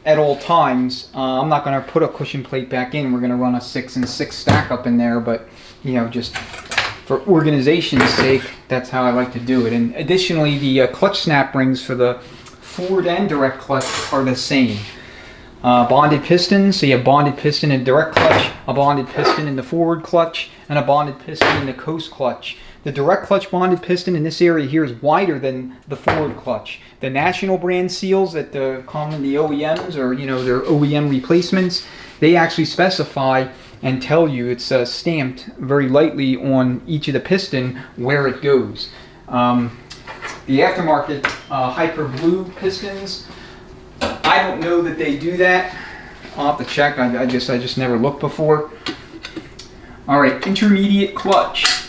at all times. I'm not going to put a cushion plate back in. We're going to run a 6 and 6 stack up in there, but just for organization's sake, that's how I like to do it. And additionally, the clutch snap rings for the forward and direct clutch are the same. Bonded pistons, so you have bonded piston in direct clutch, a bonded piston in the forward clutch, and a bonded piston in the coast clutch. The direct clutch bonded piston in this area here is wider than the forward clutch. The national brand seals that come in the OEMs, or their OEM replacements, they actually specify and tell you it's stamped very lightly on each of the piston where it goes. The aftermarket Hyper Blue pistons, I don't know that they do that. I'll have to check. I just never looked before. All right, intermediate clutch.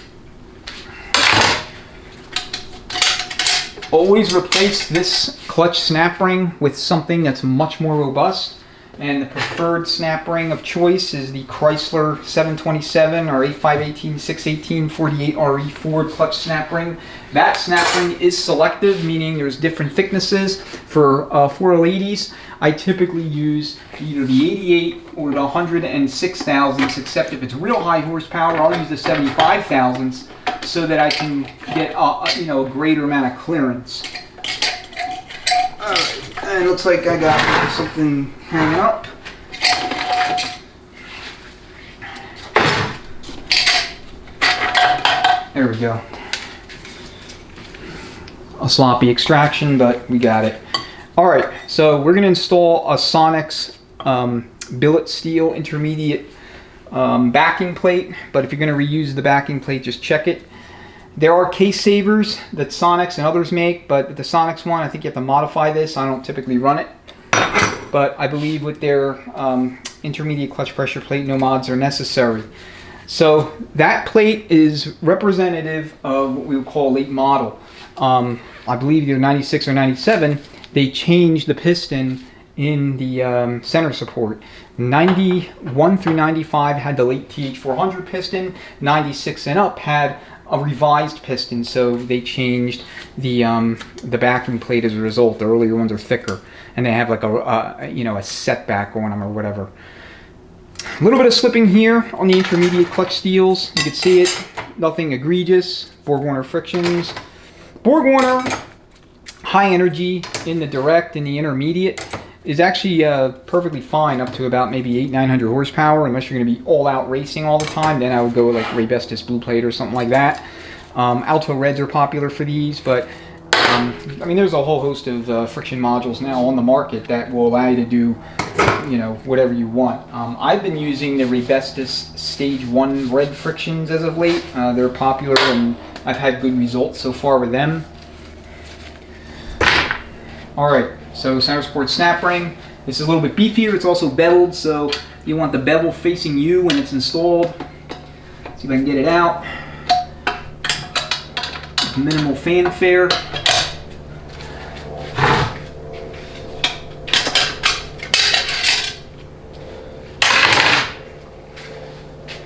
Always replace this clutch snap ring with something that's much more robust. And the preferred snap ring of choice is the Chrysler 727 or 8518, 618, 48 RE forward clutch snap ring. That snap ring is selective, meaning there's different thicknesses. For 480s, I typically use either the 88 or the 106 thousandths, except if it's real high horsepower, I'll use the 75 thousandths so that I can get a greater amount of clearance. Alright, and it looks like I got something hanging up. There we go. A sloppy extraction, but we got it. Alright, so we're going to install a Sonex billet steel intermediate backing plate, but if you're going to reuse the backing plate, just check it. There are case savers that Sonex and others make, but the Sonex one, I think you have to modify this. I don't typically run it, but I believe with their intermediate clutch pressure plate, no mods are necessary. So that plate is representative of what we would call a late model. I believe either 96 or 97, they changed the piston in the center support. 91 through 95 had the late TH400 piston. 96 and up had a revised piston, so they changed the backing plate as a result. The earlier ones are thicker, and they have like a setback on them or whatever. A little bit of slipping here on the intermediate clutch steels. You can see it. Nothing egregious. BorgWarner frictions. BorgWarner high energy in the direct and the intermediate is actually perfectly fine up to about maybe 800-900 horsepower, unless you're going to be all out racing all the time. Then I would go with like Raybestos Blue Plate or something like that. Alto Reds are popular for these, but I mean, there's a whole host of friction modules now on the market that will allow you to do whatever you want. I've been using the Raybestos Stage 1 red frictions as of late. They're popular and I've had good results so far with them. Alright, so center support snap ring. This is a little bit beefier. It's also beveled, so you want the bevel facing you when it's installed. See if I can get it out. Minimal fanfare.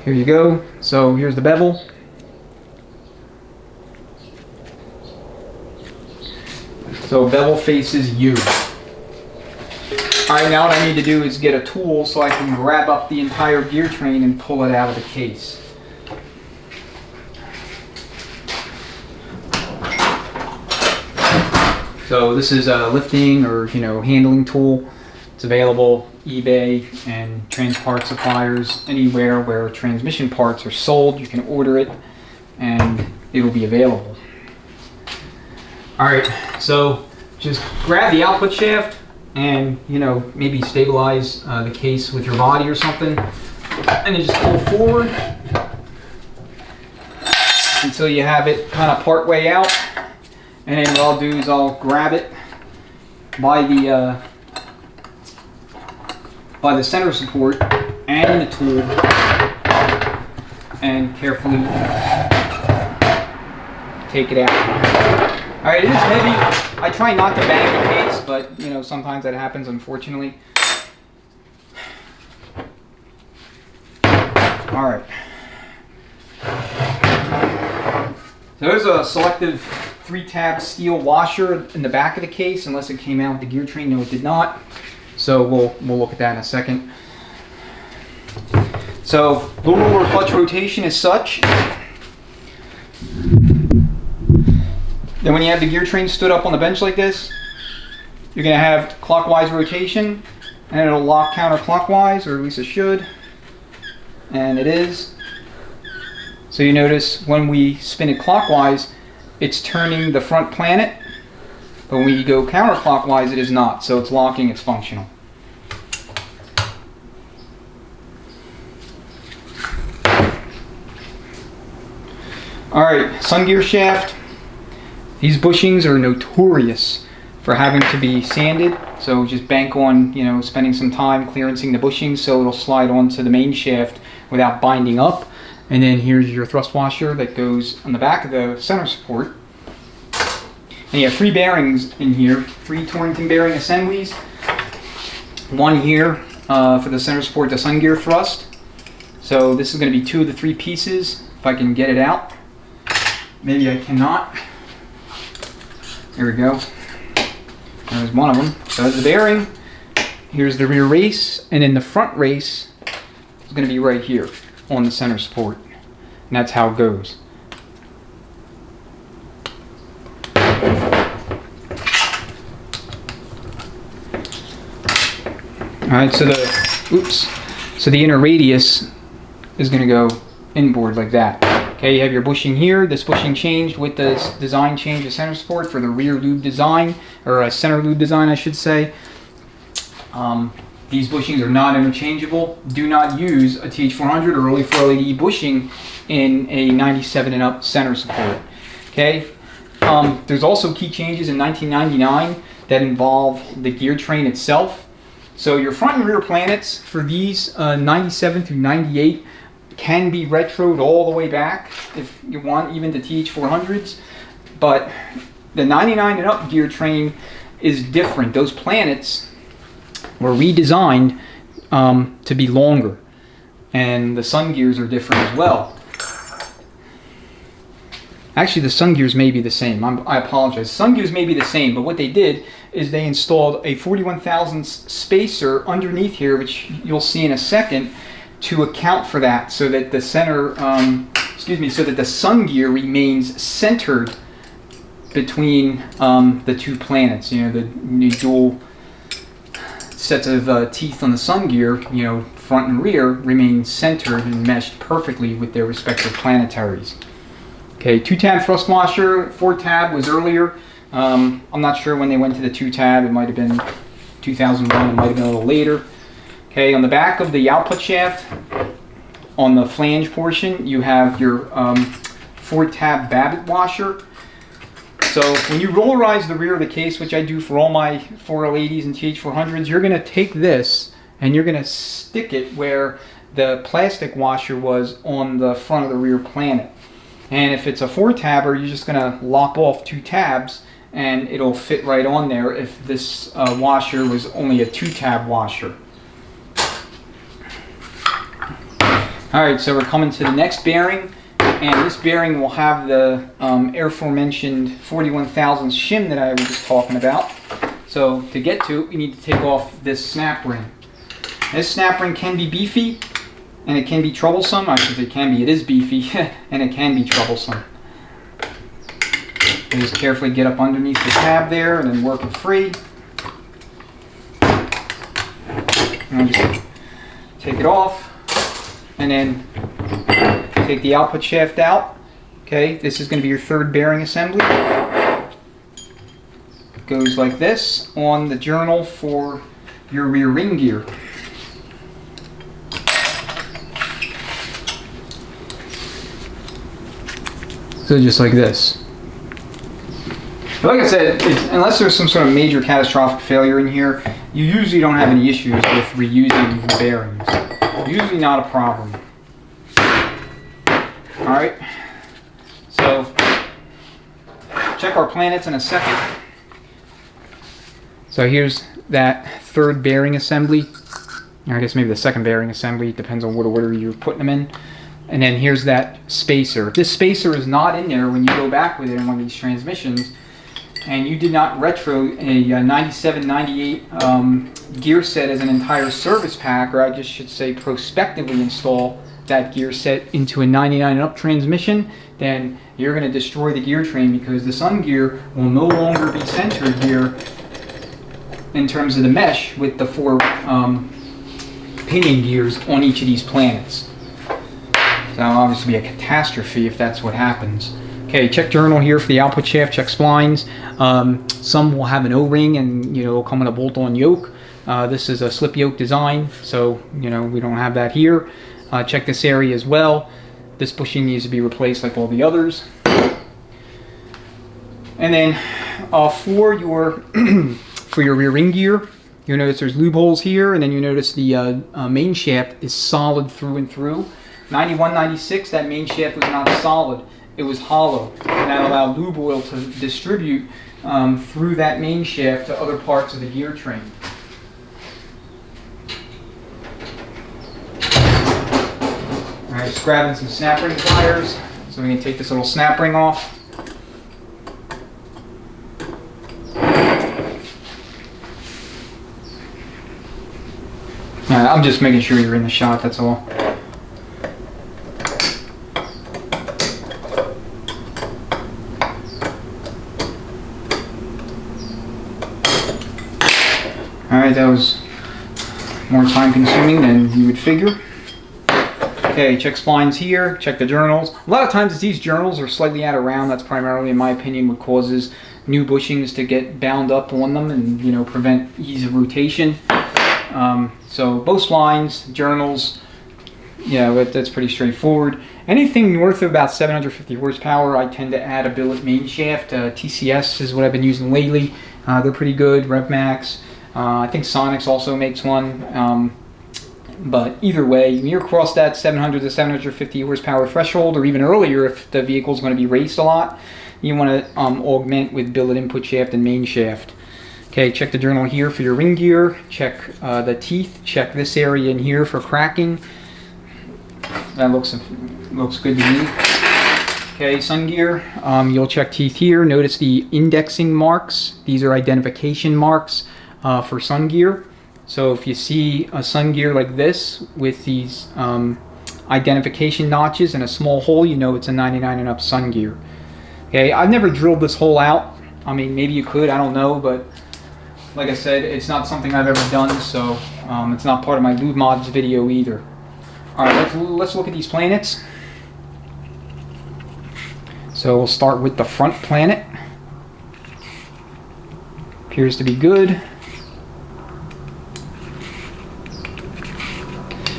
Here you go. So here's the bevel. So bevel faces you. Alright, now what I need to do is get a tool so I can grab up the entire gear train and pull it out of the case. So this is a lifting or handling tool. It's available eBay and Transpart suppliers, anywhere where transmission parts are sold. You can order it and it'll be available. Alright, so just grab the output shaft and maybe stabilize the case with your body or something, and then just pull forward until you have it kind of part way out, and then what I'll do is I'll grab it by the center support and the tool and carefully take it out. Alright, it is heavy. I try not to bang the case, but you know, sometimes that happens, unfortunately. Alright. So there's a selective 3-tab steel washer in the back of the case, unless it came out with the gear train. No, it did not. So we'll look at that in a second. So low roller clutch rotation is such. Then when you have the gear train stood up on the bench like this, you're going to have clockwise rotation, and it'll lock counterclockwise, or at least it should. And it is. So you notice when we spin it clockwise, it's turning the front planet, but when we go counterclockwise, it is not. So it's locking, it's functional. Alright, sun gear shaft. These bushings are notorious for having to be sanded, so just bank on, you know, spending some time clearancing the bushings so it'll slide onto the main shaft without binding up. And then here's your thrust washer that goes on the back of the center support. And you have 3 bearings in here, 3 Torrington bearing assemblies. One here for the center support, the sun gear thrust. So this is going to be 2 of the 3 pieces, if I can get it out. Maybe I cannot. There we go. There's one of them. So there's the bearing. Here's the rear race, and then the front race is going to be right here on the center support. And that's how it goes. Alright, so the inner radius is going to go inboard like that. Okay, you have your bushing here. This bushing changed with the design change of center support for the rear lube design, or a center lube design, I should say. These bushings are not interchangeable. Do not use a TH400 or early 4LED bushing in a 97 and up center support. Okay, there's also key changes in 1999 that involve the gear train itself. So your front and rear planets for these 97 through 98 can be retroed all the way back if you want, even to TH400s, but the 99 and up gear train is different. Those planets were redesigned to be longer, and the sun gears are different as well. Actually, the sun gears may be the same. I apologize. Sun gears may be the same, but what they did is they installed a 41,000 spacer underneath here, which you'll see in a second, to account for that, so that the center, so that the sun gear remains centered between the 2 planets. You know, the dual sets of teeth on the sun gear, you know, front and rear, remain centered and meshed perfectly with their respective planetaries. Okay, 2-tab thrust washer. 4-tab was earlier. I'm not sure when they went to the 2-tab. It might have been 2001. It might have been a little later. Okay, on the back of the output shaft, on the flange portion, you have your 4-tab Babbitt washer. So when you rollerize the rear of the case, which I do for all my 4L80s and TH400s, you're going to take this and you're going to stick it where the plastic washer was on the front of the rear planet. And if it's a 4-tabber, you're just going to lop off 2 tabs and it'll fit right on there if this washer was only a 2-tab washer. Alright, so we're coming to the next bearing, and this bearing will have the aforementioned 41,000 shim that I was just talking about. So to get to it, we need to take off this snap ring. This snap ring can be beefy, and it can be troublesome. I should say it can be, it is beefy, and it can be troublesome. You just carefully get up underneath the tab there, and then work it free. And just take it off. And then take the output shaft out. Okay, this is going to be your 3rd bearing assembly. It goes like this on the journal for your rear ring gear. So just like this. But like I said, unless there's some sort of major catastrophic failure in here, you usually don't have any issues with reusing the bearings. Usually not a problem. Alright, so check our planets in a second. So here's that third bearing assembly. I guess maybe the second bearing assembly, depends on what order you're putting them in. And then here's that spacer. This spacer is not in there when you go back with it in one of these transmissions, and you did not retro a 97, 98 gear set as an entire service pack, or I just should say prospectively install that gear set into a 99 and up transmission, then you're going to destroy the gear train, because the sun gear will no longer be centered here in terms of the mesh with the 4 pinion gears on each of these planets. So that'll obviously be a catastrophe if that's what happens. Okay, check journal here for the output shaft, check splines. Some will have an O-ring and it'll come in a bolt-on yoke. This is a slip yoke design, so we don't have that here. Check this area as well. This bushing needs to be replaced like all the others. And then for your for your rear ring gear, you'll notice there's lube holes here, and then you notice the main shaft is solid through and through. 91, 96, that main shaft was not solid, it was hollow, and that allowed lube oil to distribute through that main shaft to other parts of the gear train. Alright, just grabbing some snap ring pliers so we can take this little snap ring off. I'm just making sure you're in the shot, that's all. Alright, that was more time consuming than you would figure. Okay, check splines here, check the journals. A lot of times if these journals are slightly out of round, that's primarily, in my opinion, what causes new bushings to get bound up on them and prevent ease of rotation. So both splines, journals, that's pretty straightforward. Anything north of about 750 horsepower, I tend to add a billet main shaft. TCS is what I've been using lately. They're pretty good, RevMax. I think Sonics also makes one. But either way, when you're across that 700 to 750 horsepower threshold, or even earlier if the vehicle is going to be raced a lot, you want to augment with billet input shaft and main shaft. Okay, check the journal here for your ring gear, check the teeth, check this area in here for cracking. That looks good to me. Okay, sun gear, you'll check teeth here. Notice the indexing marks. These are identification marks for sun gear. So if you see a sun gear like this with these identification notches and a small hole, it's a 99 and up sun gear. Okay, I've never drilled this hole out. I mean, maybe you could, I don't know, but like I said, it's not something I've ever done, so it's not part of my lube mods video either. Alright, let's look at these planets. So we'll start with the front planet. Appears to be good.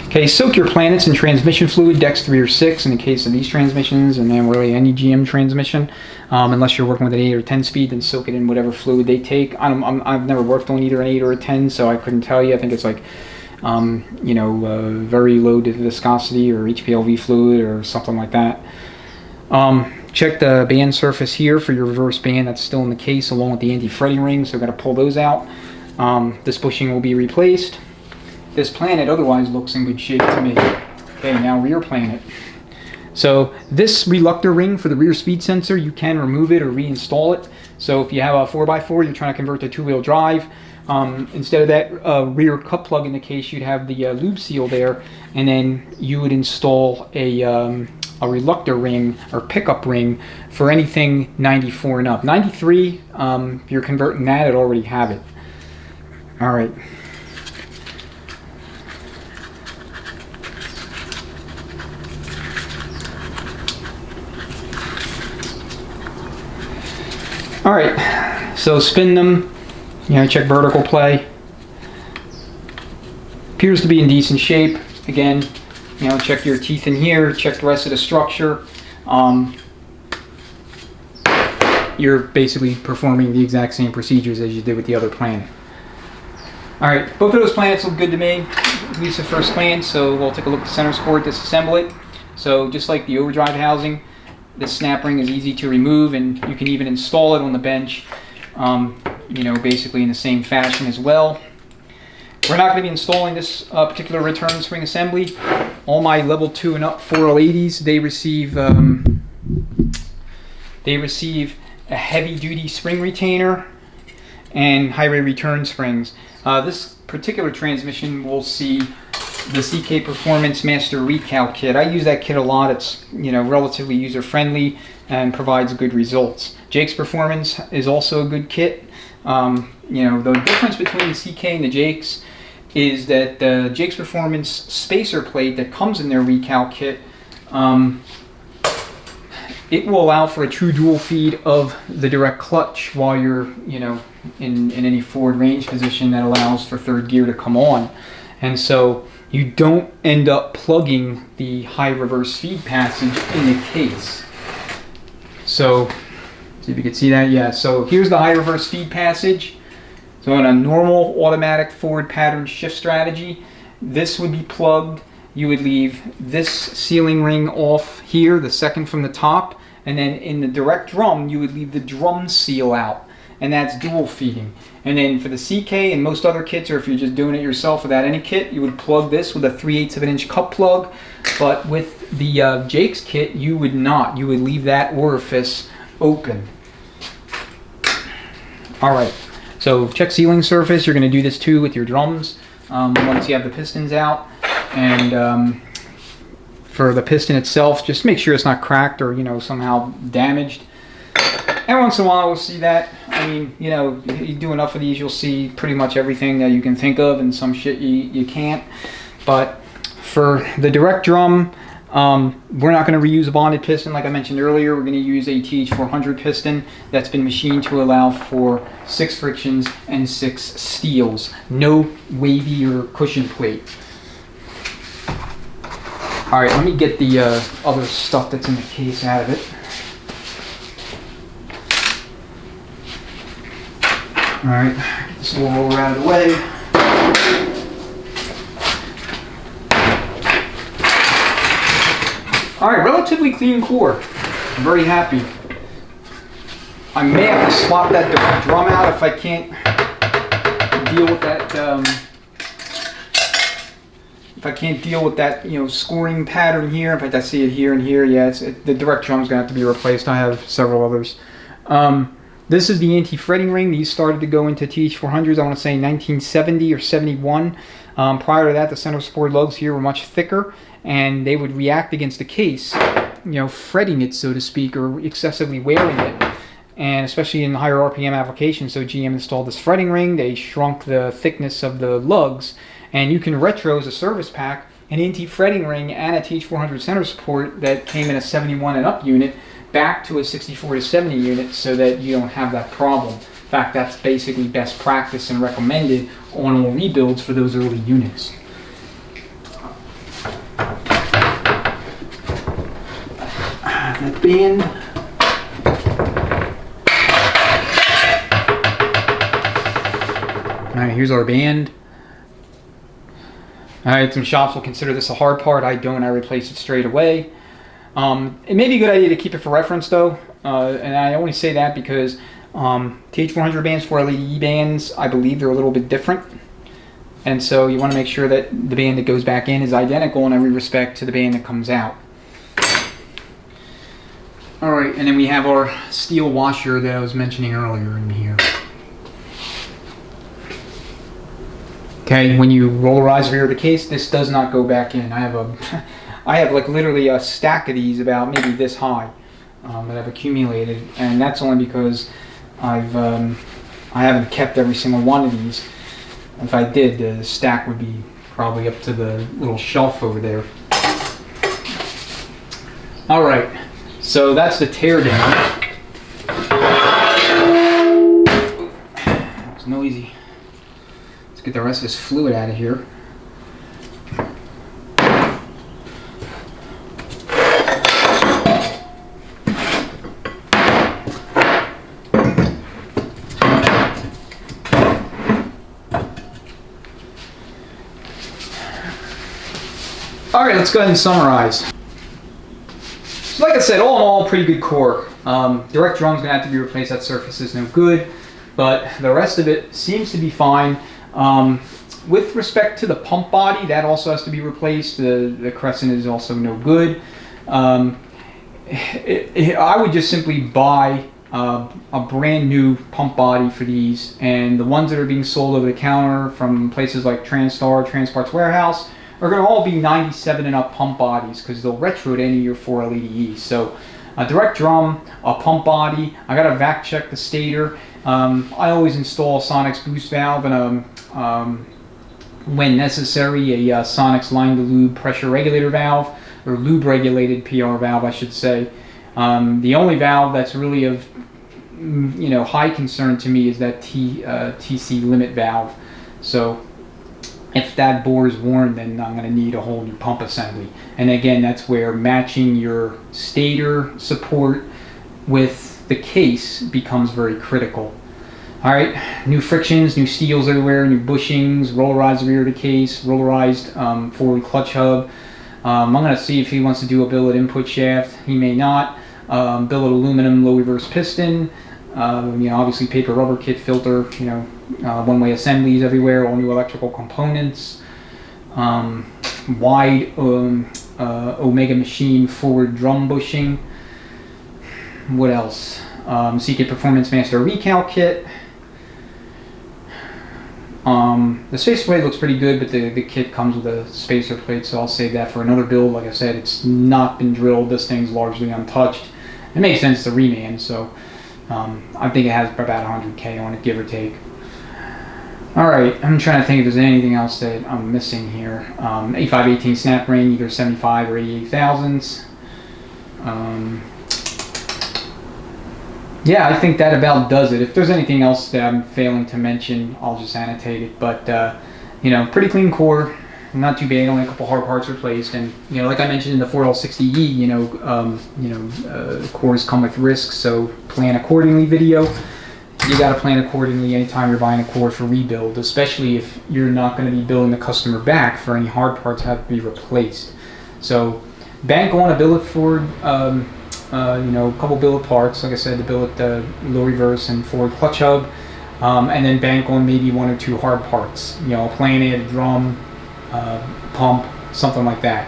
Okay, soak your planets in transmission fluid, Dex 3 or 6 in the case of these transmissions, and then really any GM transmission. Unless you're working with an 8 or 10 speed, then soak it in whatever fluid they take. I've never worked on either an 8 or a 10, so I couldn't tell you. I think it's like, very low viscosity or HPLV fluid or something like that. Check the band surface here for your reverse band that's still in the case, along with the anti-fretting rings, so I've got to pull those out. This bushing will be replaced. This planet otherwise looks in good shape to me. Okay, now rear planet. So this reluctor ring for the rear speed sensor, you can remove it or reinstall it. So if you have a 4x4, you're trying to convert to 2-wheel drive, instead of that rear cup plug in the case, you'd have the lube seal there, and then you would install a reluctor ring or pickup ring for anything 94 and up. 93, if you're converting that, it'd already have it. All right. Alright, so spin them, check vertical play. Appears to be in decent shape. Again, check your teeth in here, check the rest of the structure. You're basically performing the exact same procedures as you did with the other planet. Alright, both of those planets look good to me, at least at first glance, so we'll take a look at the center support, disassemble it. So just like the overdrive housing, this snap ring is easy to remove, and you can even install it on the bench, you know, basically in the same fashion as well. We're not going to be installing this particular return spring assembly. All my level 2 and up 4L80s, they receive a heavy-duty spring retainer and high-rate return springs. This particular transmission will see the CK Performance Master Recal kit. I use that kit a lot. It's, you know, relatively user-friendly and provides good results. Jake's Performance is also a good kit. You know, the difference between the CK and the Jake's is that the Jake's Performance spacer plate that comes in their Recal kit, it will allow for a true dual feed of the direct clutch while you're, you know, in any forward range position that allows for third gear to come on. And so you don't end up plugging the high reverse feed passage in the case. So, see if you can see that. Yeah, so here's the high reverse feed passage. So in a normal automatic forward pattern shift strategy, this would be plugged. You would leave this sealing ring off here, the second from the top, and then in the direct drum, you would leave the drum seal out, and that's dual feeding. And then for the CK and most other kits, or if you're just doing it yourself without any kit, you would plug this with a 3/8 of an inch cup plug. But with the Jake's kit, you would not. You would leave that orifice open. All right. So check sealing surface. You're going to do this too with your drums once you have the pistons out. And for the piston itself, just make sure it's not cracked or, you know, somehow damaged. Every once in a while we'll see that. I mean, you know, you do enough of these, you'll see pretty much everything that you can think of, and some shit you can't. But for the direct drum, we're not going to reuse a bonded piston like I mentioned earlier. We're going to use a TH400 piston that's been machined to allow for 6 frictions and 6 steels. No wavy or cushion plate. Alright, let me get the other stuff that's in the case out of it. Alright, get this little roller out of the way. Alright, relatively clean core. I'm very happy. I may have to swap that direct drum out if I can't deal with that, you know, scoring pattern here. In fact, I see it here and here. Yeah, the direct drum's gonna have to be replaced. I have several others. This is the anti-fretting ring. These started to go into TH400s, I want to say 1970 or 71. Prior to that, the center support lugs here were much thicker, and they would react against the case, you know, fretting it, so to speak, or excessively wearing it. And especially in higher RPM applications, so GM installed this fretting ring. They shrunk the thickness of the lugs, and you can retro as a service pack an anti-fretting ring and a TH400 center support that came in a 71 and up unit back to a 64 to 70 unit, so that you don't have that problem. In fact, that's basically best practice and recommended on all rebuilds for those early units. That band. Alright, here's our band. Alright, some shops will consider this a hard part. I don't. I replace it straight away. It may be a good idea to keep it for reference though, and I only say that because TH400 bands, 4LED bands, I believe they're a little bit different, and so you want to make sure that the band that goes back in is identical in every respect to the band that comes out. Alright, and then we have our steel washer that I was mentioning earlier in here. Okay, when you rollerize the rear of the case, this does not go back in. I have like literally a stack of these about maybe this high that I've accumulated, and that's only because I haven't kept every single one of these. If I did, the stack would be probably up to the little shelf over there. All right, so that's the teardown. That was noisy. Let's get the rest of this fluid out of here. All right, let's go ahead and summarize. So like I said, all in all, pretty good core. Direct drum's gonna have to be replaced. That surface is no good, but the rest of it seems to be fine. With respect to the pump body, that also has to be replaced. The crescent is also no good. I would just simply buy a brand new pump body for these, and the ones that are being sold over the counter from places like Transtar, Transparts Warehouse, are going to all be 97 and up pump bodies because they'll retro to any of your 4L80Es. So a direct drum, a pump body. I got to vac check the stator. I always install a Sonics boost valve and when necessary, a Sonics line to lube pressure regulator valve, or lube regulated PR valve, I should say. The only valve that's really of high concern to me is that TC limit valve. So if that bore is worn, then I'm going to need a whole new pump assembly. And again, that's where matching your stator support with the case becomes very critical. All right, new frictions, new steels everywhere, new bushings, rollarized rear of the case, rollarized forward clutch hub. I'm going to see if he wants to do a billet input shaft. He may not. Billet aluminum low reverse piston. Obviously paper rubber kit filter. One-way assemblies everywhere. All new electrical components. Wide Omega machine forward drum bushing. What else? CK Performance Master recal kit. The spacer plate looks pretty good, but the kit comes with a spacer plate, so I'll save that for another build. Like I said, it's not been drilled. This thing's largely untouched. It makes sense to reman, so I think it has about 100K on it, give or take. Alright, I'm trying to think if there's anything else that I'm missing here. 8518 snap ring, either 75 or 88 thousandths. Yeah, I think that about does it. If there's anything else that I'm failing to mention, I'll just annotate it. But pretty clean core, not too bad. Only a couple hard parts replaced, and like I mentioned in the 4L60E, cores come with risks, so plan accordingly. Video, you got to plan accordingly anytime you're buying a core for rebuild, especially if you're not going to be billing the customer back for any hard parts that have to be replaced. So bank on a billet for a couple billet parts, like I said, the billet, low reverse and forward clutch hub, and then bank on maybe one or two hard parts, a planet, a drum, pump, something like that.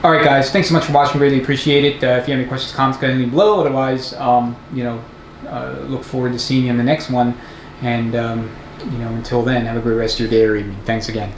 Alright guys, thanks so much for watching, greatly appreciate it. If you have any questions, comments, go ahead and leave below. Otherwise, look forward to seeing you in the next one, and until then, have a great rest of your day or evening. Thanks again.